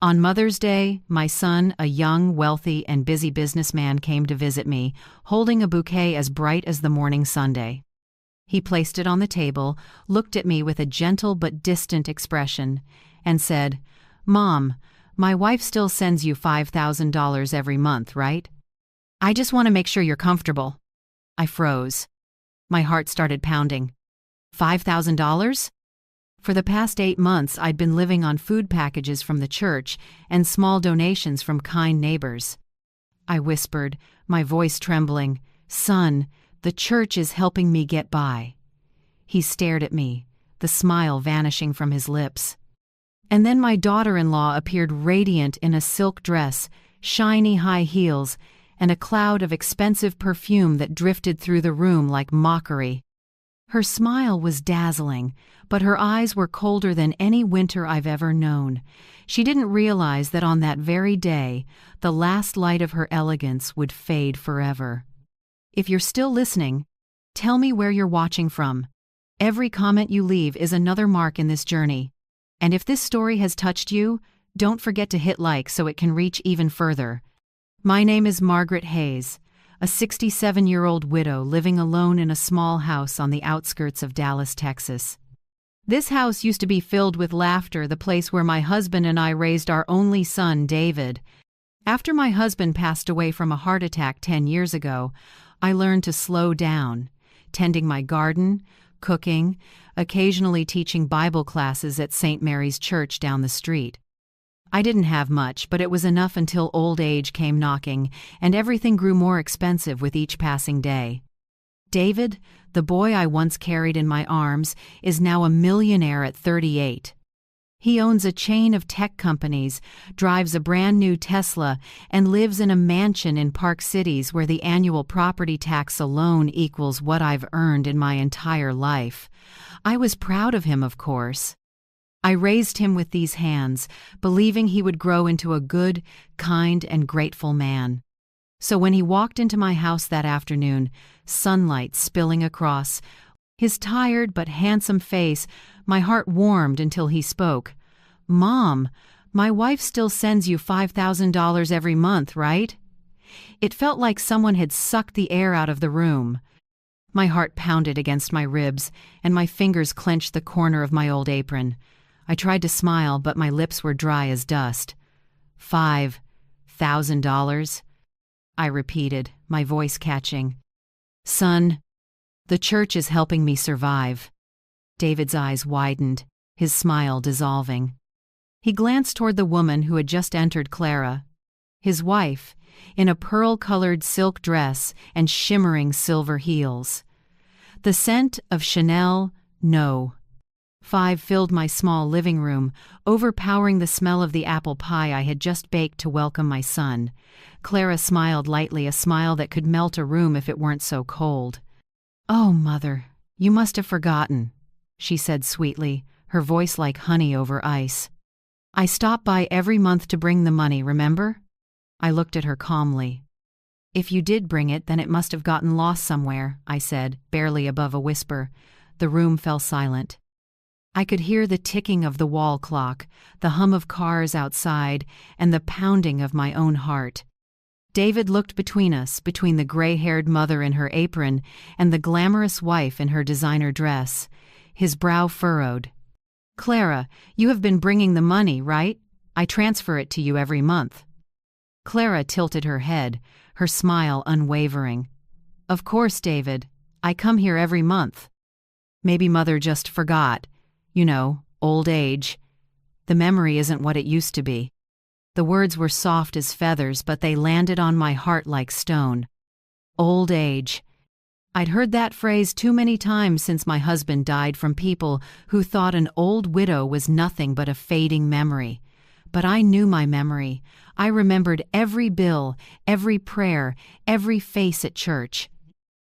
On Mother's Day, my son, a young, wealthy, and busy businessman, came to visit me, holding a bouquet as bright as the morning Sunday. He placed it on the table, looked at me with a gentle but distant expression, and said, "Mom, my wife still sends you $5,000 every month, right? I just want to make sure you're comfortable." I froze. My heart started pounding. $5,000? For the past 8 months, I'd been living on food packages from the church and small donations from kind neighbors. I whispered, my voice trembling, "Son, the church is helping me get by." He stared at me, the smile vanishing from his lips. And then my daughter-in-law appeared radiant in a silk dress, shiny high heels, and a cloud of expensive perfume that drifted through the room like mockery. Her smile was dazzling, but her eyes were colder than any winter I've ever known. She didn't realize that on that very day, the last light of her elegance would fade forever. If you're still listening, tell me where you're watching from. Every comment you leave is another mark in this journey. And if this story has touched you, don't forget to hit like so it can reach even further. My name is Margaret Hayes, a 67-year-old widow living alone in a small house on the outskirts of Dallas, Texas. This house used to be filled with laughter, the place where my husband and I raised our only son, David. After my husband passed away from a heart attack 10 years ago, I learned to slow down, tending my garden, cooking, occasionally teaching Bible classes at St. Mary's Church down the street. I didn't have much, but it was enough until old age came knocking, and everything grew more expensive with each passing day. David, the boy I once carried in my arms, is now a millionaire at 38. He owns a chain of tech companies, drives a brand new Tesla, and lives in a mansion in Park Cities where the annual property tax alone equals what I've earned in my entire life. I was proud of him, of course. I raised him with these hands, believing he would grow into a good, kind, and grateful man. So when he walked into my house that afternoon, sunlight spilling across his tired but handsome face, my heart warmed until he spoke. "Mom, my wife still sends you $5,000 every month, right?" It felt like someone had sucked the air out of the room. My heart pounded against my ribs, and my fingers clenched the corner of my old apron. I tried to smile, but my lips were dry as dust. $5,000? I repeated, my voice catching. "Son, the church is helping me survive." David's eyes widened, his smile dissolving. He glanced toward the woman who had just entered, Clara, his wife, in a pearl-colored silk dress and shimmering silver heels. The scent of Chanel, no. 5 filled my small living room, overpowering the smell of the apple pie I had just baked to welcome my son. Clara smiled lightly, a smile that could melt a room if it weren't so cold. "Oh, Mother, you must have forgotten," she said sweetly, her voice like honey over ice. "I stop by every month to bring the money, remember?" I looked at her calmly. "If you did bring it, then it must have gotten lost somewhere," I said, barely above a whisper. The room fell silent. I could hear the ticking of the wall clock, the hum of cars outside, and the pounding of my own heart. David looked between us, between the gray-haired mother in her apron and the glamorous wife in her designer dress. His brow furrowed. "Clara, you have been bringing the money, right? I transfer it to you every month." Clara tilted her head, her smile unwavering. "Of course, David. I come here every month." "Maybe Mother just forgot. You know, old age. The memory isn't what it used to be." The words were soft as feathers, but they landed on my heart like stone. Old age. I'd heard that phrase too many times since my husband died from people who thought an old widow was nothing but a fading memory. But I knew my memory. I remembered every bill, every prayer, every face at church.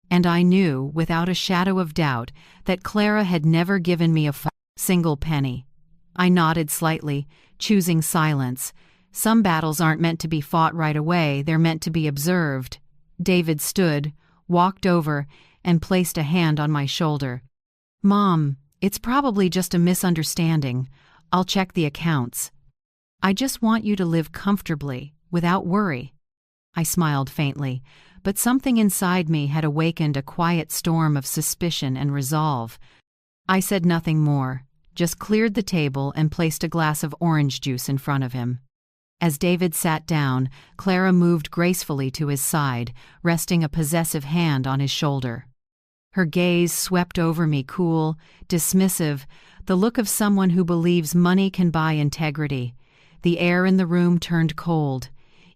And I knew, without a shadow of doubt, that Clara had never given me a single penny. I nodded slightly, choosing silence. Some battles aren't meant to be fought right away, they're meant to be observed. David stood, walked over, and placed a hand on my shoulder. "Mom, it's probably just a misunderstanding. I'll check the accounts." I just want you to live comfortably, without worry. I smiled faintly, but something inside me had awakened a quiet storm of suspicion and resolve. I said nothing more, just cleared the table and placed a glass of orange juice in front of him. As David sat down, Clara moved gracefully to his side, resting a possessive hand on his shoulder. Her gaze swept over me, cool, dismissive, the look of someone who believes money can buy integrity. The air in the room turned cold.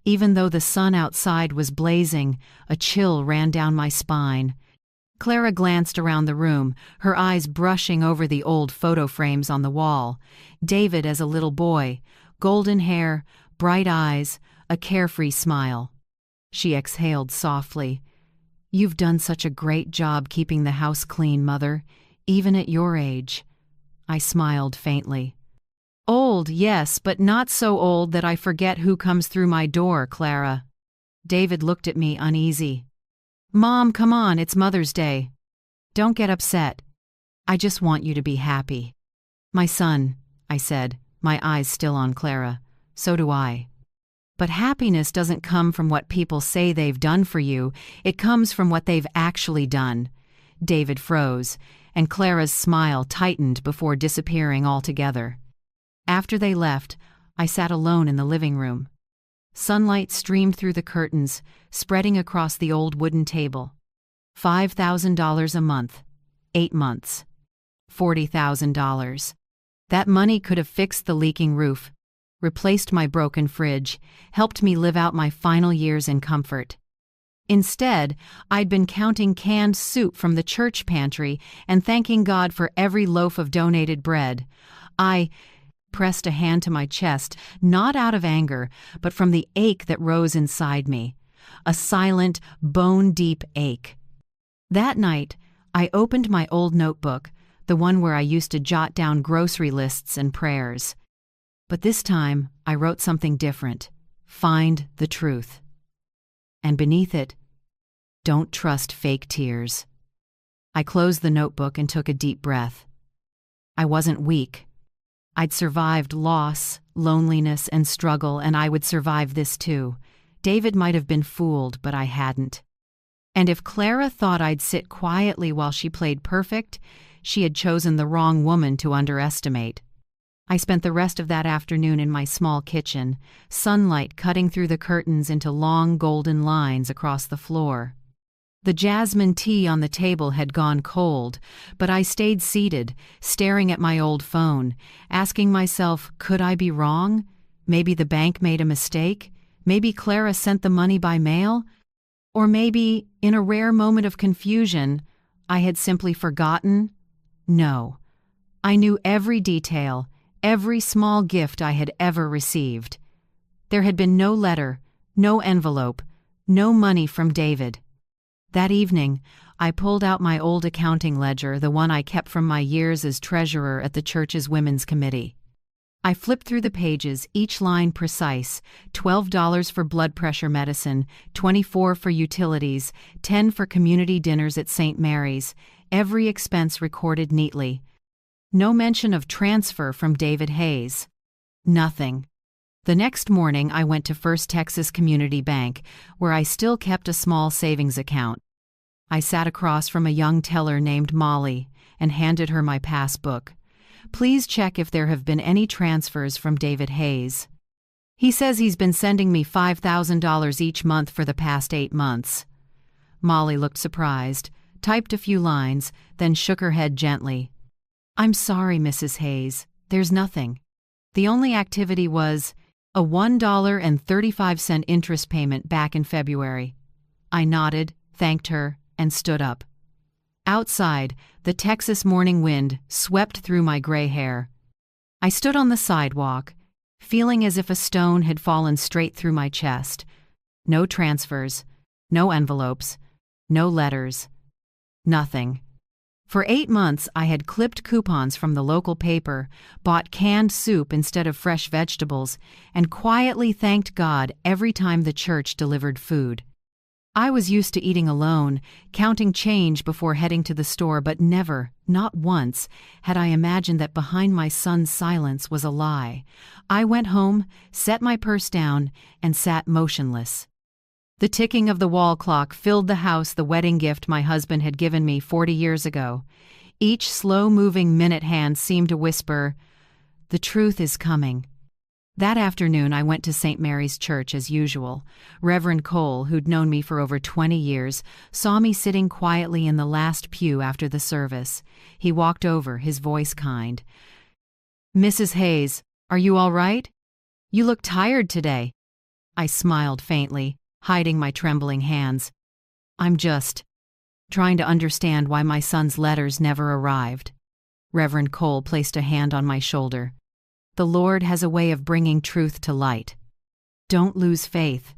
Even though the sun outside was blazing, a chill ran down my spine. Clara glanced around the room, her eyes brushing over the old photo frames on the wall. David as a little boy, golden hair, bright eyes, a carefree smile. She exhaled softly. "You've done such a great job keeping the house clean, Mother, even at your age." I smiled faintly. "Old, yes, but not so old that I forget who comes through my door, Clara." David looked at me uneasy. "Mom, come on, it's Mother's Day. Don't get upset. I just want you to be happy." "My son," I said, my eyes still on Clara, "so do I. But happiness doesn't come from what people say they've done for you, it comes from what they've actually done." David froze, and Clara's smile tightened before disappearing altogether. After they left, I sat alone in the living room. Sunlight streamed through the curtains, spreading across the old wooden table. $5,000 a month, 8 months. $40,000. That money could have fixed the leaking roof, replaced my broken fridge, helped me live out my final years in comfort. Instead, I'd been counting canned soup from the church pantry and thanking God for every loaf of donated bread. I pressed a hand to my chest, not out of anger, but from the ache that rose inside me. A silent, bone-deep ache. That night, I opened my old notebook, the one where I used to jot down grocery lists and prayers. But this time, I wrote something different. Find the truth. And beneath it, don't trust fake tears. I closed the notebook and took a deep breath. I wasn't weak. I'd survived loss, loneliness, and struggle, and I would survive this too. David might have been fooled, but I hadn't. And if Clara thought I'd sit quietly while she played perfect, she had chosen the wrong woman to underestimate. I spent the rest of that afternoon in my small kitchen, sunlight cutting through the curtains into long golden lines across the floor. The jasmine tea on the table had gone cold, but I stayed seated, staring at my old phone, asking myself, could I be wrong? Maybe the bank made a mistake? Maybe Clara sent the money by mail? Or maybe, in a rare moment of confusion, I had simply forgotten? No. I knew every detail, every small gift I had ever received. There had been no letter, no envelope, no money from David. That evening, I pulled out my old accounting ledger, the one I kept from my years as treasurer at the church's women's committee. I flipped through the pages, each line precise: $12 for blood pressure medicine, $24 for utilities, $10 for community dinners at St. Mary's, every expense recorded neatly. No mention of transfer from David Hayes. Nothing. The next morning, I went to First Texas Community Bank, where I still kept a small savings account. I sat across from a young teller named Molly and handed her my passbook. "Please check if there have been any transfers from David Hayes. He says he's been sending me $5,000 each month for the past 8 months. Molly looked surprised, typed a few lines, then shook her head gently. "I'm sorry, Mrs. Hayes. There's nothing. The only activity was a $1.35 interest payment back in February." I nodded, thanked her, and stood up. Outside, the Texas morning wind swept through my gray hair. I stood on the sidewalk, feeling as if a stone had fallen straight through my chest. No transfers, no envelopes, no letters, nothing. For 8 months, I had clipped coupons from the local paper, bought canned soup instead of fresh vegetables, and quietly thanked God every time the church delivered food. I was used to eating alone, counting change before heading to the store, but never, not once, had I imagined that behind my son's silence was a lie. I went home, set my purse down, and sat motionless. The ticking of the wall clock filled the house, the wedding gift my husband had given me 40 years ago. Each slow-moving minute hand seemed to whisper, "The truth is coming." That afternoon I went to St. Mary's Church as usual. Reverend Cole, who'd known me for over 20 years, saw me sitting quietly in the last pew after the service. He walked over, his voice kind. "Mrs. Hayes, are you all right? You look tired today." I smiled faintly, hiding my trembling hands. "I'm just trying to understand why my son's letters never arrived." Reverend Cole placed a hand on my shoulder. "The Lord has a way of bringing truth to light. Don't lose faith."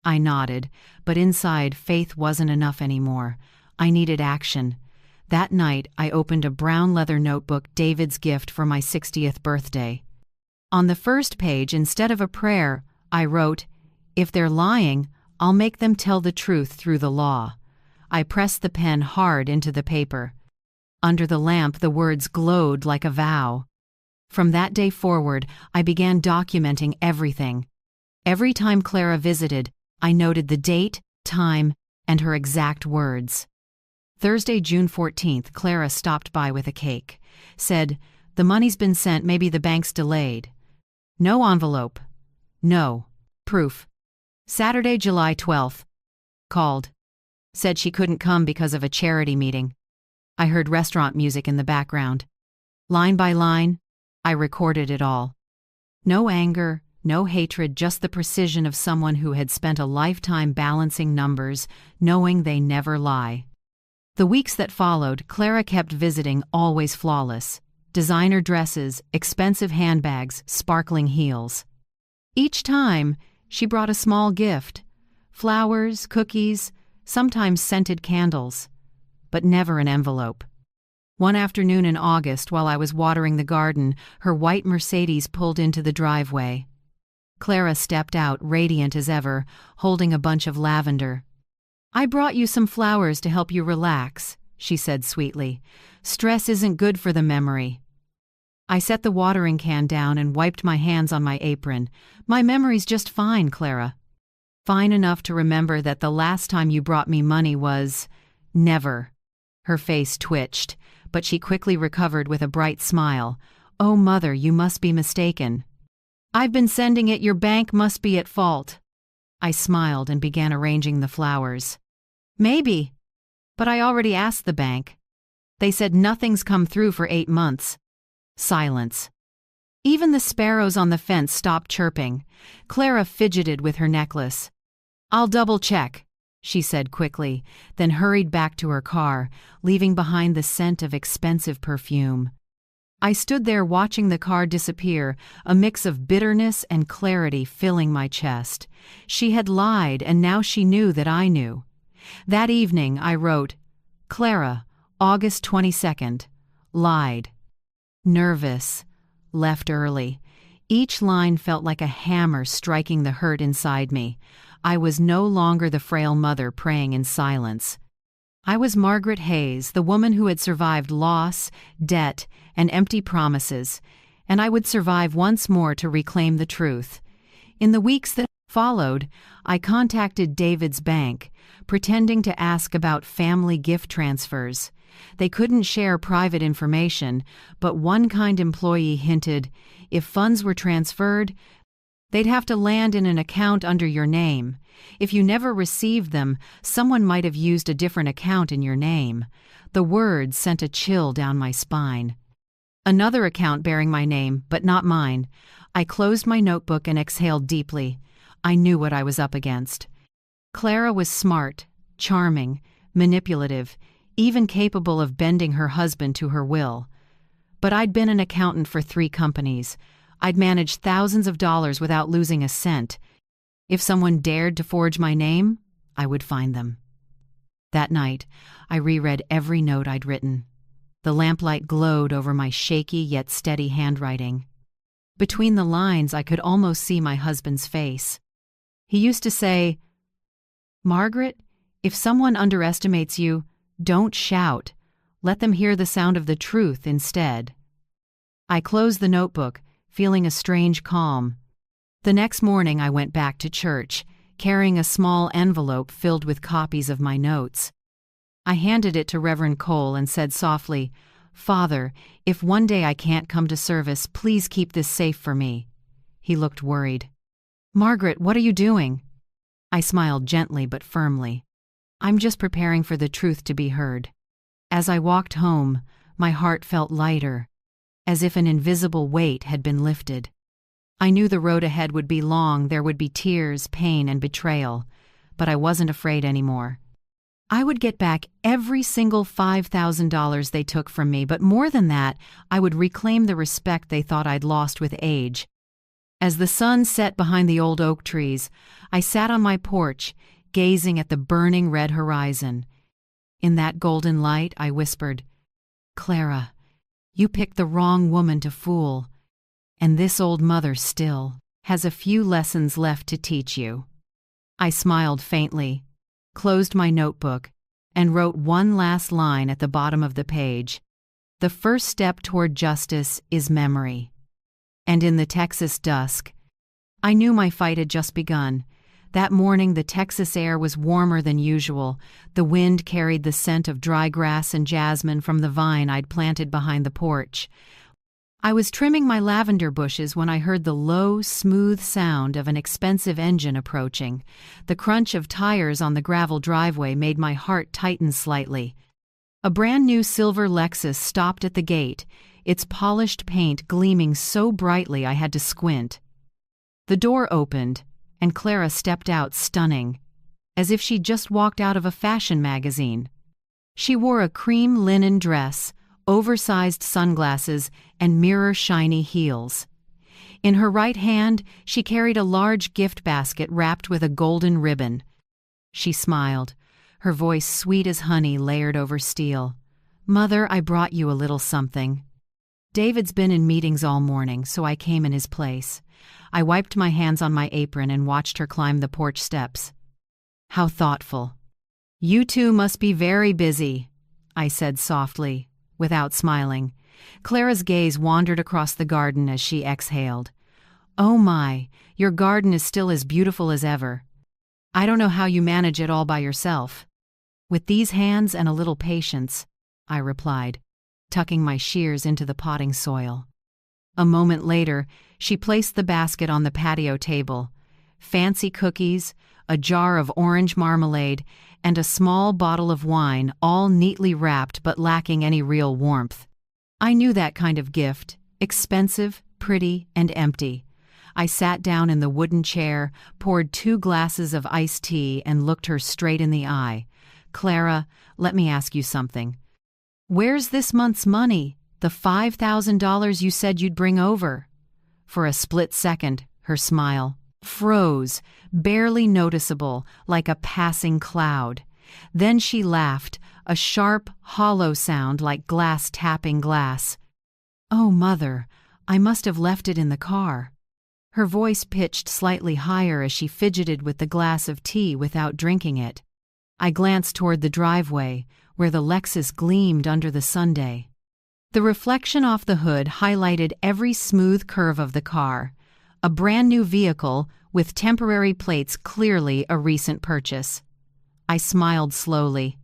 I nodded, but inside, faith wasn't enough anymore. I needed action. That night, I opened a brown leather notebook, David's gift for my 60th birthday. On the first page, instead of a prayer, I wrote, "If they're lying, I'll make them tell the truth through the law." I pressed the pen hard into the paper. Under the lamp, the words glowed like a vow. From that day forward, I began documenting everything. Every time Clara visited, I noted the date, time, and her exact words. Thursday, June 14th, Clara stopped by with a cake. Said, "The money's been sent, maybe the bank's delayed." No envelope. No proof. Saturday, July 12th. Called. Said she couldn't come because of a charity meeting. I heard restaurant music in the background. Line by line, I recorded it all. No anger, no hatred, just the precision of someone who had spent a lifetime balancing numbers, knowing they never lie. The weeks that followed, Clara kept visiting, always flawless. Designer dresses, expensive handbags, sparkling heels. Each time, she brought a small gift. Flowers, cookies, sometimes scented candles. But never an envelope. One afternoon in August, while I was watering the garden, her white Mercedes pulled into the driveway. Clara stepped out, radiant as ever, holding a bunch of lavender. "I brought you some flowers to help you relax," she said sweetly. "Stress isn't good for the memory." I set the watering can down and wiped my hands on my apron. "My memory's just fine, Clara. Fine enough to remember that the last time you brought me money was never." Her face twitched, but she quickly recovered with a bright smile. "Oh, Mother, you must be mistaken. I've been sending it. Your bank must be at fault." I smiled and began arranging the flowers. "Maybe, but I already asked the bank. They said nothing's come through for 8 months." Silence. Even the sparrows on the fence stopped chirping. Clara fidgeted with her necklace. "I'll double-check," she said quickly, then hurried back to her car, leaving behind the scent of expensive perfume. I stood there watching the car disappear, a mix of bitterness and clarity filling my chest. She had lied, and now she knew that I knew. That evening I wrote, "Clara, August 22nd, lied. Nervous, left early." Each line felt like a hammer striking the hurt inside me. I was no longer the frail mother praying in silence. I was Margaret Hayes, the woman who had survived loss, debt, and empty promises, and I would survive once more to reclaim the truth. In the weeks that followed, I contacted David's bank, pretending to ask about family gift transfers. They couldn't share private information, but one kind employee hinted if funds were transferred, they'd have to land in an account under your name. If you never received them, someone might have used a different account in your name. The words sent a chill down my spine. Another account bearing my name, but not mine. I closed my notebook and exhaled deeply. I knew what I was up against. Clara was smart, charming, manipulative, even capable of bending her husband to her will. But I'd been an accountant for 3 companies. I'd managed thousands of dollars without losing a cent. If someone dared to forge my name, I would find them. That night, I reread every note I'd written. The lamplight glowed over my shaky yet steady handwriting. Between the lines, I could almost see my husband's face. He used to say, "Margaret, If someone underestimates you, don't shout. Let them hear the sound of the truth instead. I closed the notebook, feeling a strange calm. The next morning I went back to church, carrying a small envelope filled with copies of my notes. I handed it to Reverend Cole and said softly, "Father, if one day I can't come to service, please keep this safe for me." He looked worried. "Margaret, what are you doing?" I smiled gently but firmly. "I'm just preparing for the truth to be heard." As I walked home, my heart felt lighter, as if an invisible weight had been lifted. I knew the road ahead would be long, there would be tears, pain, and betrayal, but I wasn't afraid anymore. I would get back every single $5,000 they took from me, but more than that, I would reclaim the respect they thought I'd lost with age. As the sun set behind the old oak trees, I sat on my porch, gazing at the burning red horizon. In that golden light, I whispered, "Clara, you picked the wrong woman to fool, and this old mother still has a few lessons left to teach you." I smiled faintly, closed my notebook, and wrote one last line at the bottom of the page. "The first step toward justice is memory." And in the Texas dusk, I knew my fight had just begun. That morning the Texas air was warmer than usual. The wind carried the scent of dry grass and jasmine from the vine I'd planted behind the porch. I was trimming my lavender bushes when I heard the low, smooth sound of an expensive engine approaching. The crunch of tires on the gravel driveway made my heart tighten slightly. A brand-new silver Lexus stopped at the gate, its polished paint gleaming so brightly I had to squint. The door opened, and Clara stepped out stunning, as if she'd just walked out of a fashion magazine. She wore a cream linen dress, oversized sunglasses, and mirror-shiny heels. In her right hand, she carried a large gift basket wrapped with a golden ribbon. She smiled, her voice sweet as honey layered over steel. "Mother, I brought you a little something." David's been in meetings all morning, so I came in his place. I wiped my hands on my apron and watched her climb the porch steps. "How thoughtful." "You two must be very busy," I said softly, without smiling. Clara's gaze wandered across the garden as she exhaled. "Oh my, your garden is still as beautiful as ever. I don't know how you manage it all by yourself." "With these hands and a little patience," I replied, tucking my shears into the potting soil. A moment later, she placed the basket on the patio table. Fancy cookies, a jar of orange marmalade, and a small bottle of wine, all neatly wrapped but lacking any real warmth. I knew that kind of gift, expensive, pretty, and empty. I sat down in the wooden chair, poured 2 glasses of iced tea, and looked her straight in the eye. "Clara, let me ask you something. Where's this month's money? The $5,000 you said you'd bring over?" For a split second, her smile froze, barely noticeable, like a passing cloud. Then she laughed, a sharp, hollow sound like glass tapping glass. "Oh, Mother, I must have left it in the car." Her voice pitched slightly higher as she fidgeted with the glass of tea without drinking it. I glanced toward the driveway, where the Lexus gleamed under the sunday. The reflection off the hood highlighted every smooth curve of the car. A brand-new vehicle with temporary plates, clearly a recent purchase. I smiled slowly.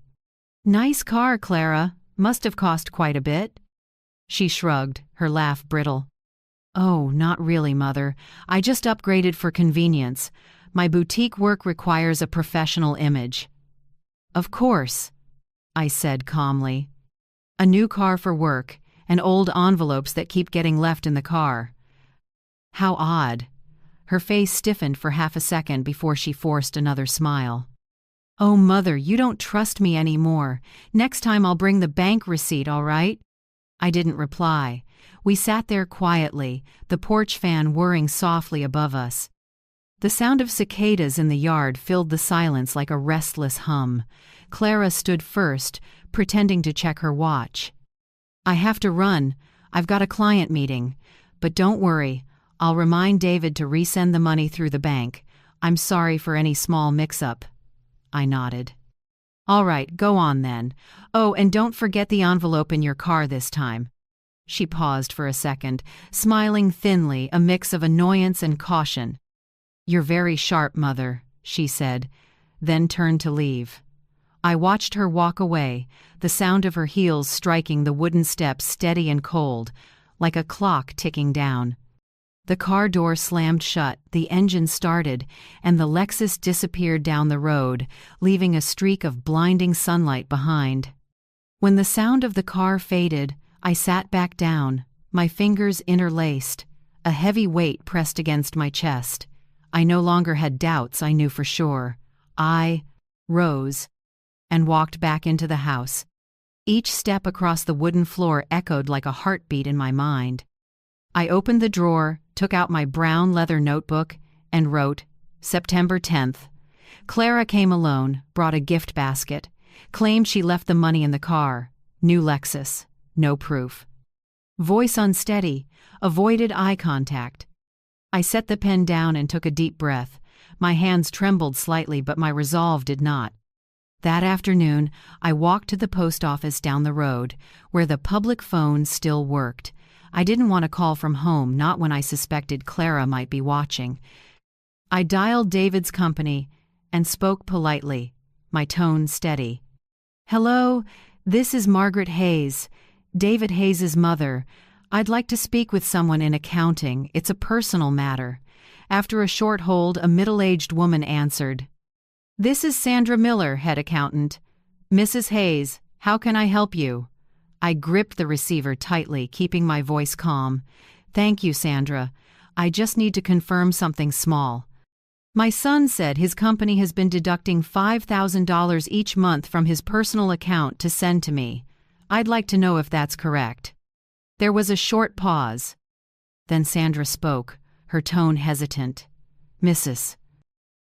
"Nice car, Clara. Must have cost quite a bit." She shrugged, her laugh brittle. "Oh, not really, Mother. I just upgraded for convenience. My boutique work requires a professional image." "Of course," I said calmly. "A new car for work, and old envelopes that keep getting left in the car." "How odd." Her face stiffened for half a second before she forced another smile. "Oh, Mother, you don't trust me anymore. Next time I'll bring the bank receipt, all right?" I didn't reply. We sat there quietly, the porch fan whirring softly above us. The sound of cicadas in the yard filled the silence like a restless hum. Clara stood first, pretending to check her watch. "I have to run. I've got a client meeting. But don't worry, I'll remind David to resend the money through the bank. I'm sorry for any small mix-up." I nodded. All right, go on then. Oh, and don't forget the envelope in your car this time. She paused for a second, smiling thinly, a mix of annoyance and caution. You're very sharp, Mother, she said, then turned to leave. I watched her walk away, the sound of her heels striking the wooden steps steady and cold, like a clock ticking down. The car door slammed shut, the engine started, and the Lexus disappeared down the road, leaving a streak of blinding sunlight behind. When the sound of the car faded, I sat back down, my fingers interlaced, a heavy weight pressed against my chest. I no longer had doubts, I knew for sure. I rose and walked back into the house. Each step across the wooden floor echoed like a heartbeat in my mind. I opened the drawer, took out my brown leather notebook, and wrote, September 10th. Clara came alone, brought a gift basket, claimed she left the money in the car. New Lexus. No proof. Voice unsteady, avoided eye contact. I set the pen down and took a deep breath. My hands trembled slightly, but my resolve did not. That afternoon, I walked to the post office down the road, where the public phone still worked. I didn't want to call from home, not when I suspected Clara might be watching. I dialed David's company and spoke politely, my tone steady. Hello, this is Margaret Hayes, David Hayes's mother. I'd like to speak with someone in accounting. It's a personal matter. After a short hold, a middle-aged woman answered. This is Sandra Miller, head accountant. Mrs. Hayes, how can I help you? I gripped the receiver tightly, keeping my voice calm. Thank you, Sandra. I just need to confirm something small. My son said his company has been deducting $5,000 each month from his personal account to send to me. I'd like to know if that's correct. There was a short pause. Then Sandra spoke, her tone hesitant. Mrs.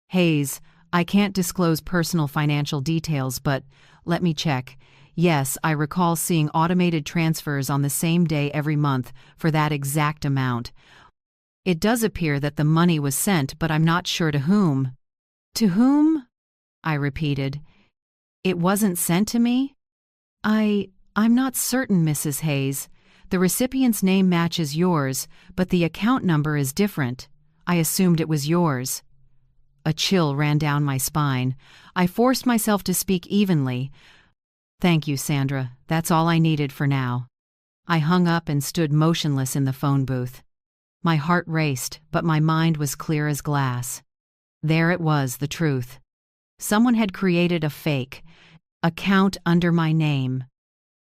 Hayes, I can't disclose personal financial details, but let me check. Yes, I recall seeing automated transfers on the same day every month for that exact amount. It does appear that the money was sent, but I'm not sure to whom. To whom? I repeated. It wasn't sent to me? I'm not certain, Mrs. Hayes. The recipient's name matches yours, but the account number is different. I assumed it was yours. A chill ran down my spine. I forced myself to speak evenly. Thank you, Sandra. That's all I needed for now. I hung up and stood motionless in the phone booth. My heart raced, but my mind was clear as glass. There it was, the truth. Someone had created a fake account under my name.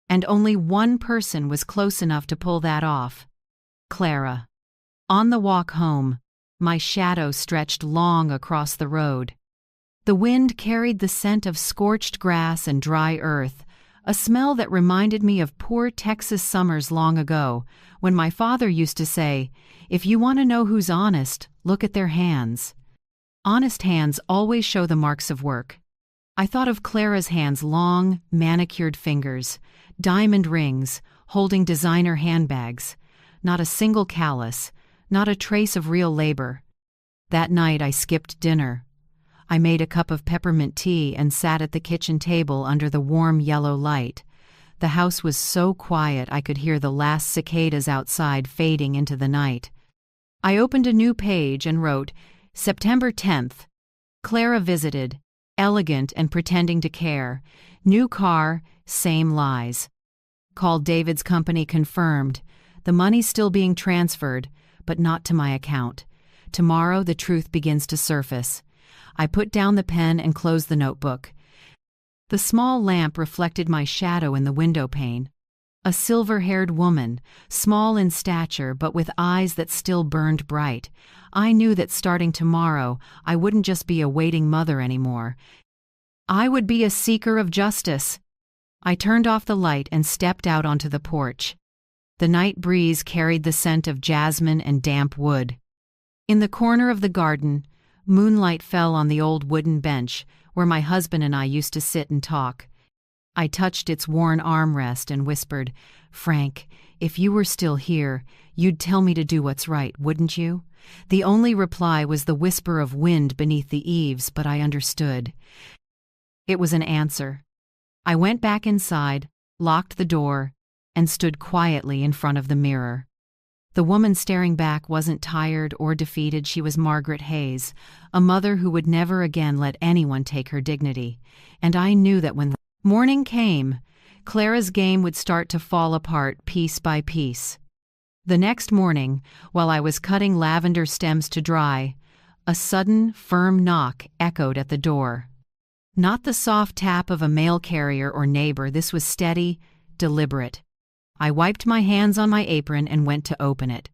And only one person was close enough to pull that off. Clara. On the walk home, my shadow stretched long across the road. The wind carried the scent of scorched grass and dry earth, a smell that reminded me of poor Texas summers long ago, when my father used to say, if you want to know who's honest, look at their hands. Honest hands always show the marks of work. I thought of Clara's hands, long, manicured fingers, diamond rings, holding designer handbags. Not a single callus, not a trace of real labor. That night I skipped dinner. I made a cup of peppermint tea and sat at the kitchen table under the warm yellow light. The house was so quiet I could hear the last cicadas outside fading into the night. I opened a new page and wrote, September 10th. Clara visited, elegant and pretending to care. New car, same lies. Called David's company, confirmed. The money's still being transferred, but not to my account. Tomorrow the truth begins to surface. I put down the pen and closed the notebook. The small lamp reflected my shadow in the window pane. A silver-haired woman, small in stature but with eyes that still burned bright. I knew that starting tomorrow, I wouldn't just be a waiting mother anymore. I would be a seeker of justice. I turned off the light and stepped out onto the porch. The night breeze carried the scent of jasmine and damp wood. In the corner of the garden, moonlight fell on the old wooden bench where my husband and I used to sit and talk. I touched its worn armrest and whispered, Frank, if you were still here, you'd tell me to do what's right, wouldn't you? The only reply was the whisper of wind beneath the eaves, but I understood. It was an answer, I went back inside, locked the door, and stood quietly in front of the mirror. The woman staring back wasn't tired or defeated. She was Margaret Hayes, a mother who would never again let anyone take her dignity. And I knew that when morning came, Clara's game would start to fall apart piece by piece. The next morning, while I was cutting lavender stems to dry, a sudden, firm knock echoed at the door. Not the soft tap of a mail carrier or neighbor. This was steady, deliberate. I wiped my hands on my apron and went to open it.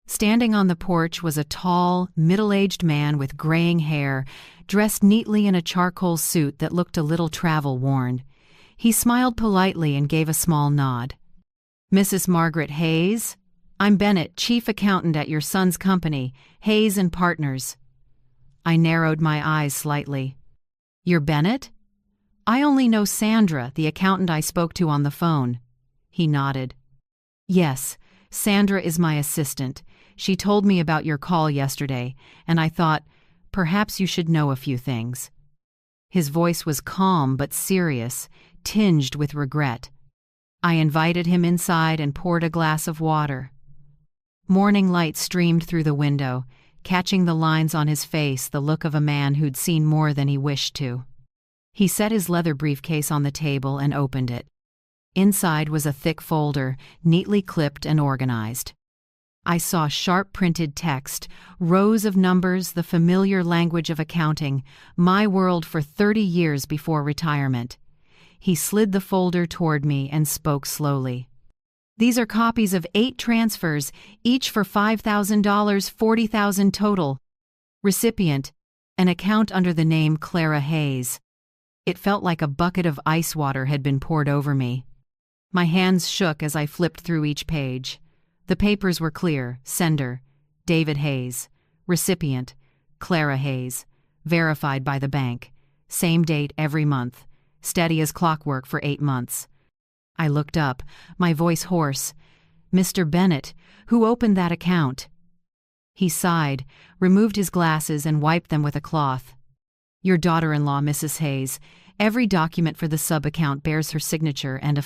Standing on the porch was a tall, middle-aged man with graying hair, dressed neatly in a charcoal suit that looked a little travel-worn. He smiled politely and gave a small nod. "Mrs. Margaret Hayes? I'm Bennett, chief accountant at your son's company, Hayes and Partners." I narrowed my eyes slightly. "You're Bennett? I only know Sandra, the accountant I spoke to on the phone." He nodded. "Yes, Sandra is my assistant. She told me about your call yesterday, and I thought, perhaps you should know a few things." His voice was calm but serious, tinged with regret. I invited him inside and poured a glass of water. Morning light streamed through the window, catching the lines on his face, the look of a man who'd seen more than he wished to. He set his leather briefcase on the table and opened it. Inside was a thick folder, neatly clipped and organized. I saw sharp-printed text, rows of numbers, the familiar language of accounting, my world for 30 years before retirement. He slid the folder toward me and spoke slowly. "These are copies of 8 transfers, each for $5,000, $40,000 total. Recipient, an account under the name Clara Hayes." It felt like a bucket of ice water had been poured over me. My hands shook as I flipped through each page. The papers were clear. Sender, David Hayes. Recipient, Clara Hayes. Verified by the bank. Same date every month. Steady as clockwork for 8 months. I looked up, my voice hoarse. "Mr. Bennett, who opened that account?" He sighed, removed his glasses and wiped them with a cloth. "Your daughter-in-law, Mrs. Hayes. Every document for the sub-account bears her signature and a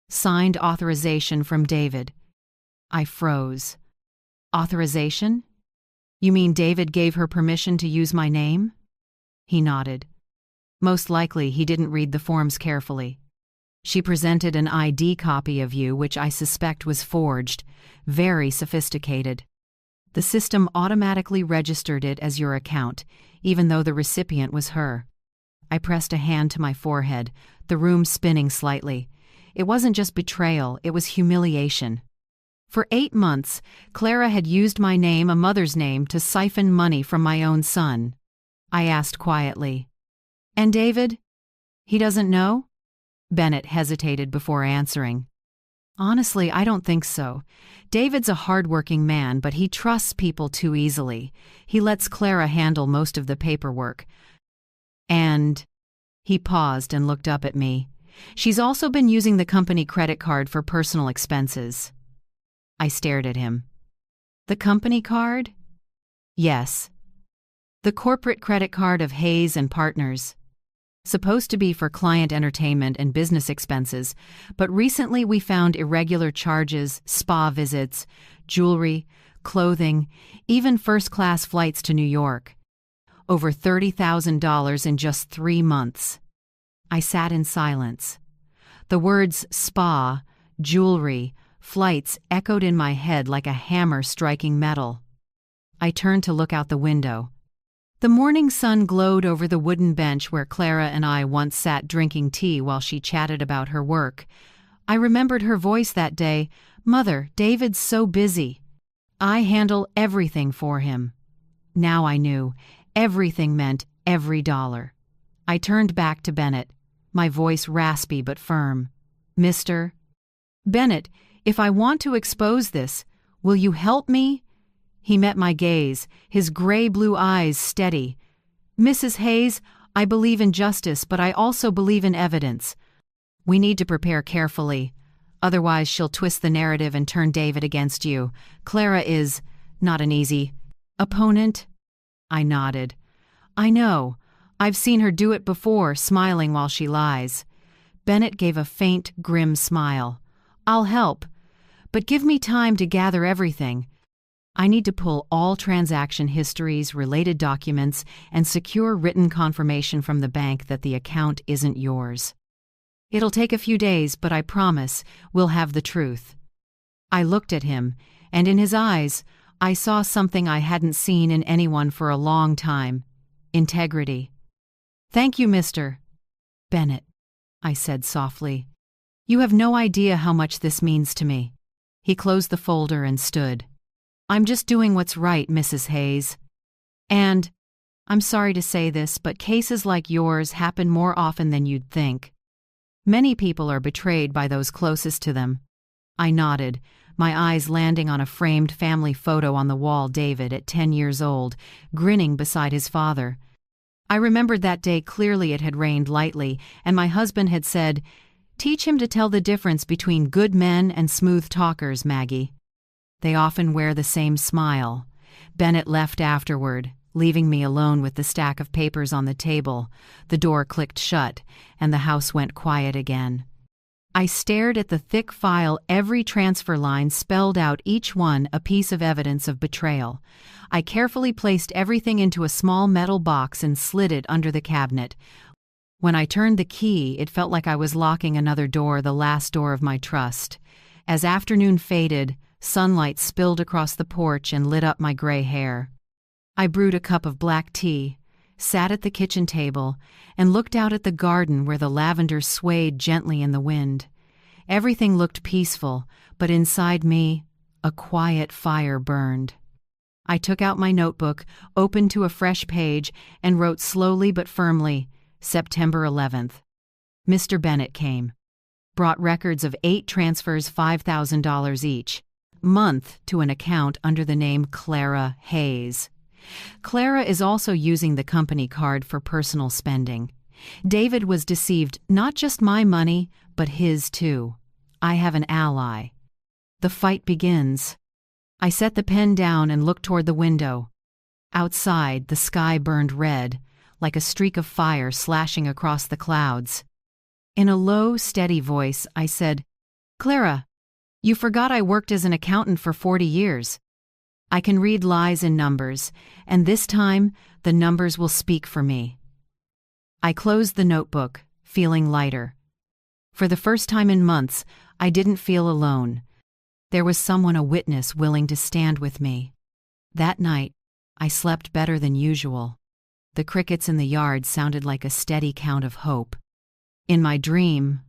signed authorization from David." I froze. "Authorization? You mean David gave her permission to use my name?" He nodded. "Most likely he didn't read the forms carefully. She presented an ID copy of you, which I suspect was forged, very sophisticated. The system automatically registered it as your account, even though the recipient was her." I pressed a hand to my forehead, the room spinning slightly. It wasn't just betrayal, it was humiliation. For 8 months, Clara had used my name, a mother's name, to siphon money from my own son. I asked quietly, "And David? He doesn't know?" Bennett hesitated before answering. "Honestly, I don't think so. David's a hard-working man, but he trusts people too easily. He lets Clara handle most of the paperwork. And..." He paused and looked up at me. "She's also been using the company credit card for personal expenses." I stared at him. "The company card?" "Yes. The corporate credit card of Hayes and Partners. Supposed to be for client entertainment and business expenses, but recently we found irregular charges, spa visits, jewelry, clothing, even first-class flights to New York. Over $30,000 in just 3 months. I sat in silence. The words spa, jewelry, flights echoed in my head like a hammer striking metal. I turned to look out the window. The morning sun glowed over the wooden bench where Clara and I once sat drinking tea while she chatted about her work. I remembered her voice that day. "Mother, David's so busy. I handle everything for him." Now I knew. Everything meant every dollar. I turned back to Bennett, my voice raspy but firm. "Mr. Bennett, if I want to expose this, will you help me?" He met my gaze, his gray-blue eyes steady. "Mrs. Hayes, I believe in justice, but I also believe in evidence. We need to prepare carefully. Otherwise, she'll twist the narrative and turn David against you. Clara is not an easy opponent." I nodded. "I know. I've seen her do it before, smiling while she lies. Bennett gave a faint, grim smile. "I'll help, but give me time to gather everything. I need to pull all transaction histories, related documents, and secure written confirmation from the bank that the account isn't yours. It'll take a few days, but I promise we'll have the truth." I looked at him, and in his eyes, I saw something I hadn't seen in anyone for a long time: integrity. "Thank you, Mr. Bennett," I said softly. "You have no idea how much this means to me." He closed the folder and stood. "I'm just doing what's right, Mrs. Hayes. And, I'm sorry to say this, but cases like yours happen more often than you'd think. Many people are betrayed by those closest to them." I nodded, my eyes landing on a framed family photo on the wall. David, at 10 years old, grinning beside his father. I remembered that day clearly. It had rained lightly, and my husband had said, "Teach him to tell the difference between good men and smooth talkers, Maggie. They often wear the same smile." Bennett left afterward, leaving me alone with the stack of papers on the table. The door clicked shut, and the house went quiet again. I stared at the thick file. Every transfer line spelled out, each one a piece of evidence of betrayal. I carefully placed everything into a small metal box and slid it under the cabinet. When I turned the key, it felt like I was locking another door, the last door of my trust. As afternoon faded, sunlight spilled across the porch and lit up my gray hair. I brewed a cup of black tea, sat at the kitchen table, and looked out at the garden where the lavender swayed gently in the wind. Everything looked peaceful, but inside me, a quiet fire burned. I took out my notebook, opened to a fresh page, and wrote slowly but firmly, September 11th. Mr. Bennett came. Brought records of 8 transfers, $5,000 each, month, to an account under the name Clara Hayes. Clara is also using the company card for personal spending. David was deceived, not just my money, but his too. I have an ally. The fight begins. I set the pen down and looked toward the window. Outside, the sky burned red, like a streak of fire slashing across the clouds. In a low, steady voice, I said, "Clara, you forgot I worked as an accountant for 40 years. I can read lies in numbers, and this time, the numbers will speak for me." I closed the notebook, feeling lighter. For the first time in months, I didn't feel alone. There was someone, a witness, willing to stand with me. That night, I slept better than usual. The crickets in the yard sounded like a steady count of hope. In my dream,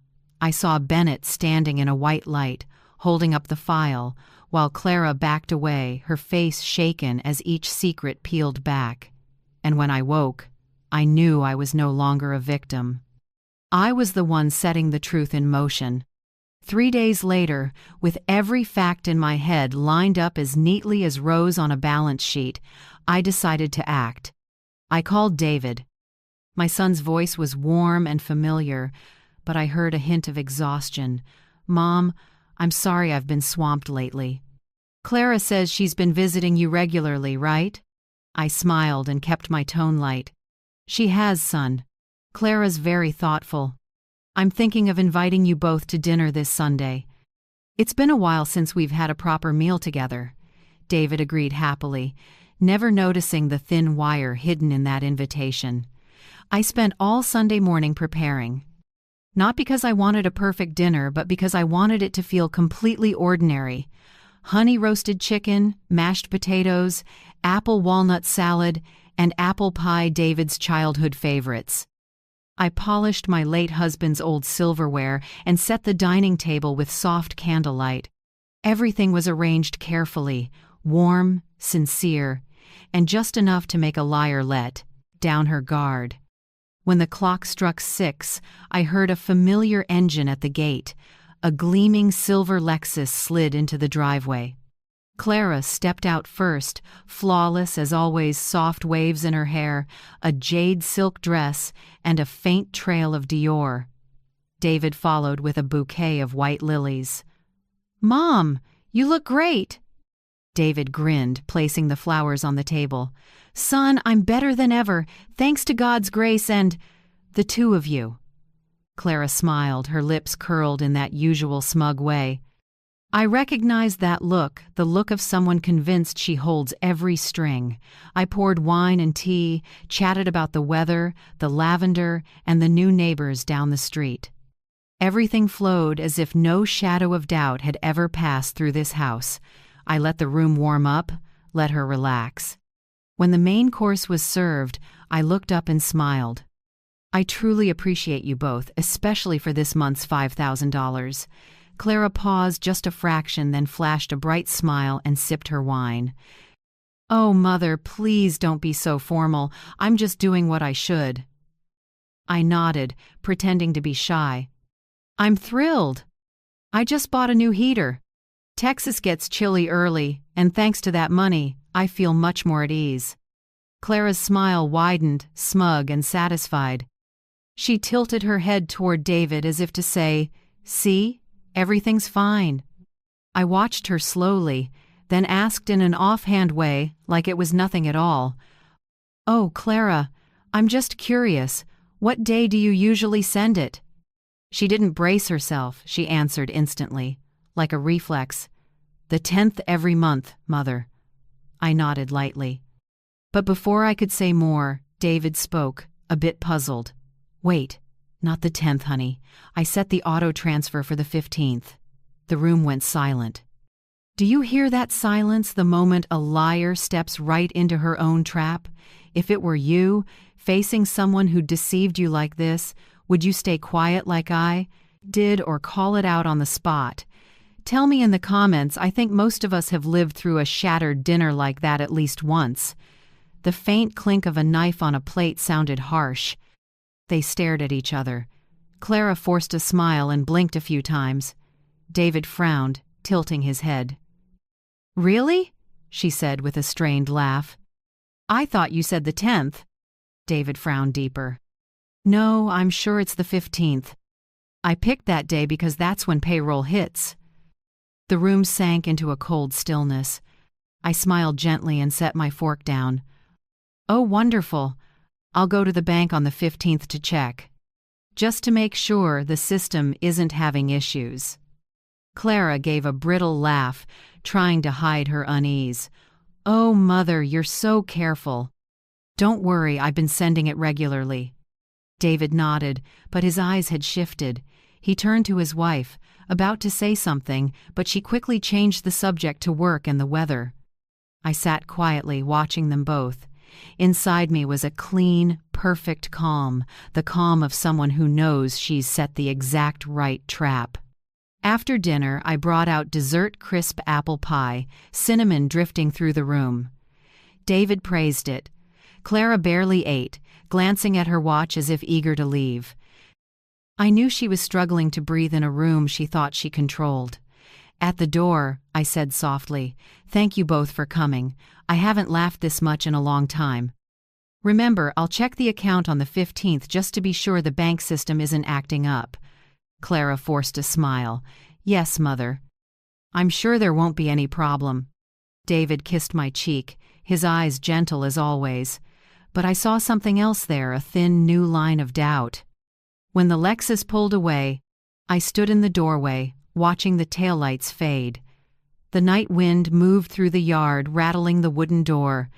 I saw Bennett standing in a white light, holding up the file, while Clara backed away, her face shaken as each secret peeled back. And when I woke, I knew I was no longer a victim. I was the one setting the truth in motion. 3 days later, with every fact in my head lined up as neatly as rows on a balance sheet, I decided to act. I called David. My son's voice was warm and familiar, but I heard a hint of exhaustion. "Mom, I'm sorry I've been swamped lately. Clara says she's been visiting you regularly, right?" I smiled and kept my tone light. "She has, son. Clara's very thoughtful. I'm thinking of inviting you both to dinner this Sunday. It's been a while since we've had a proper meal together." David agreed happily, never noticing the thin wire hidden in that invitation. I spent all Sunday morning preparing. Not because I wanted a perfect dinner, but because I wanted it to feel completely ordinary. Honey-roasted chicken, mashed potatoes, apple walnut salad, and apple pie, David's childhood favorites. I polished my late husband's old silverware and set the dining table with soft candlelight. Everything was arranged carefully, warm, sincere, and just enough to make a liar let down her guard. When the clock struck 6, I heard a familiar engine at the gate. A gleaming silver Lexus slid into the driveway. Clara stepped out first, flawless as always, soft waves in her hair, a jade silk dress, and a faint trail of Dior. David followed with a bouquet of white lilies. "Mom, you look great." David grinned, placing the flowers on the table. "Son, I'm better than ever, thanks to God's grace and the two of you." Clara smiled, her lips curled in that usual smug way. I recognized that look, the look of someone convinced she holds every string. I poured wine and tea, chatted about the weather, the lavender, and the new neighbors down the street. Everything flowed as if no shadow of doubt had ever passed through this house. I let the room warm up, let her relax. When the main course was served, I looked up and smiled. I truly appreciate you both, especially for this month's $5,000. Clara paused just a fraction, then flashed a bright smile and sipped her wine. Oh, Mother, please don't be so formal. I'm just doing what I should. I nodded, pretending to be shy. I'm thrilled. I just bought a new heater. Texas gets chilly early, and thanks to that money, I feel much more at ease. Clara's smile widened, smug and satisfied. She tilted her head toward David as if to say, "See? Everything's fine." I watched her slowly, then asked in an offhand way, like it was nothing at all, "Oh, Clara, I'm just curious. What day do you usually send it?" She didn't brace herself, she answered instantly, like a reflex. "The 10th every month, Mother." I nodded lightly. But before I could say more, David spoke, a bit puzzled. "Wait. Not the 10th, honey. I set the auto transfer for the 15th. The room went silent. Do you hear that silence the moment a liar steps right into her own trap? If it were you, facing someone who deceived you like this, would you stay quiet like I did or call it out on the spot? Tell me in the comments. I think most of us have lived through a shattered dinner like that at least once. The faint clink of a knife on a plate sounded harsh. They stared at each other. Clara forced a smile and blinked a few times. David frowned, tilting his head. "Really?" she said with a strained laugh. "I thought you said the 10th. David frowned deeper. "No, I'm sure it's the 15th. I picked that day because that's when payroll hits." The room sank into a cold stillness. I smiled gently and set my fork down. "Oh, wonderful. I'll go to the bank on the 15th to check. Just to make sure the system isn't having issues." Clara gave a brittle laugh, trying to hide her unease. "Oh, Mother, you're so careful." "Don't worry, I've been sending it regularly." David nodded, but his eyes had shifted. He turned to his wife, about to say something, but she quickly changed the subject to work and the weather. I sat quietly, watching them both. Inside me was a clean, perfect calm, the calm of someone who knows she's set the exact right trap. After dinner, I brought out dessert crisp apple pie, cinnamon drifting through the room. David praised it. Clara barely ate, glancing at her watch as if eager to leave. I knew she was struggling to breathe in a room she thought she controlled. At the door, I said softly, "Thank you both for coming. I haven't laughed this much in a long time. Remember, I'll check the account on the 15th just to be sure the bank system isn't acting up." Clara forced a smile. "Yes, Mother. I'm sure there won't be any problem." David kissed my cheek, his eyes gentle as always. But I saw something else there, a thin new line of doubt. When the Lexus pulled away, I stood in the doorway, watching the taillights fade. The night wind moved through the yard, rattling the wooden door.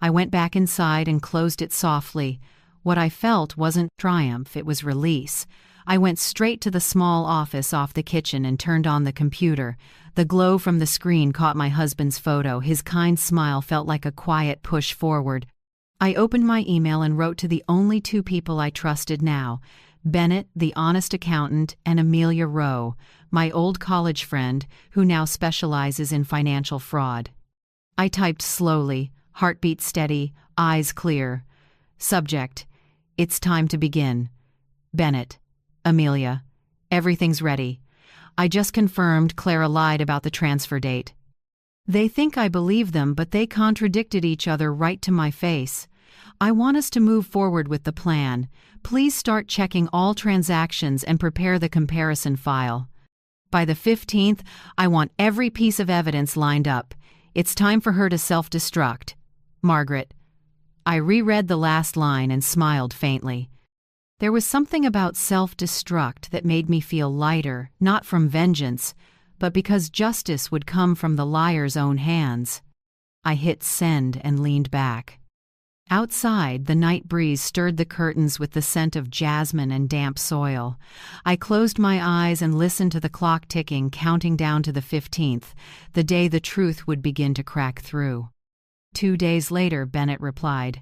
I went back inside and closed it softly. What I felt wasn't triumph, it was release. I went straight to the small office off the kitchen and turned on the computer. The glow from the screen caught my husband's photo. His kind smile felt like a quiet push forward. I opened my email and wrote to the only two people I trusted now: Bennett, the honest accountant, and Amelia Rowe, my old college friend, who now specializes in financial fraud. I typed slowly, heartbeat steady, eyes clear. Subject: It's time to begin. Bennett. Amelia. Everything's ready. I just confirmed Clara lied about the transfer date. They think I believe them, but they contradicted each other right to my face. I want us to move forward with the plan. Please start checking all transactions and prepare the comparison file. By the 15th, I want every piece of evidence lined up. It's time for her to self-destruct. Margaret. I reread the last line and smiled faintly. There was something about self-destruct that made me feel lighter, not from vengeance, but because justice would come from the liar's own hands. I hit send and leaned back. Outside, the night breeze stirred the curtains with the scent of jasmine and damp soil. I closed my eyes and listened to the clock ticking, counting down to the 15th, the day the truth would begin to crack through. 2 days later, Bennett replied.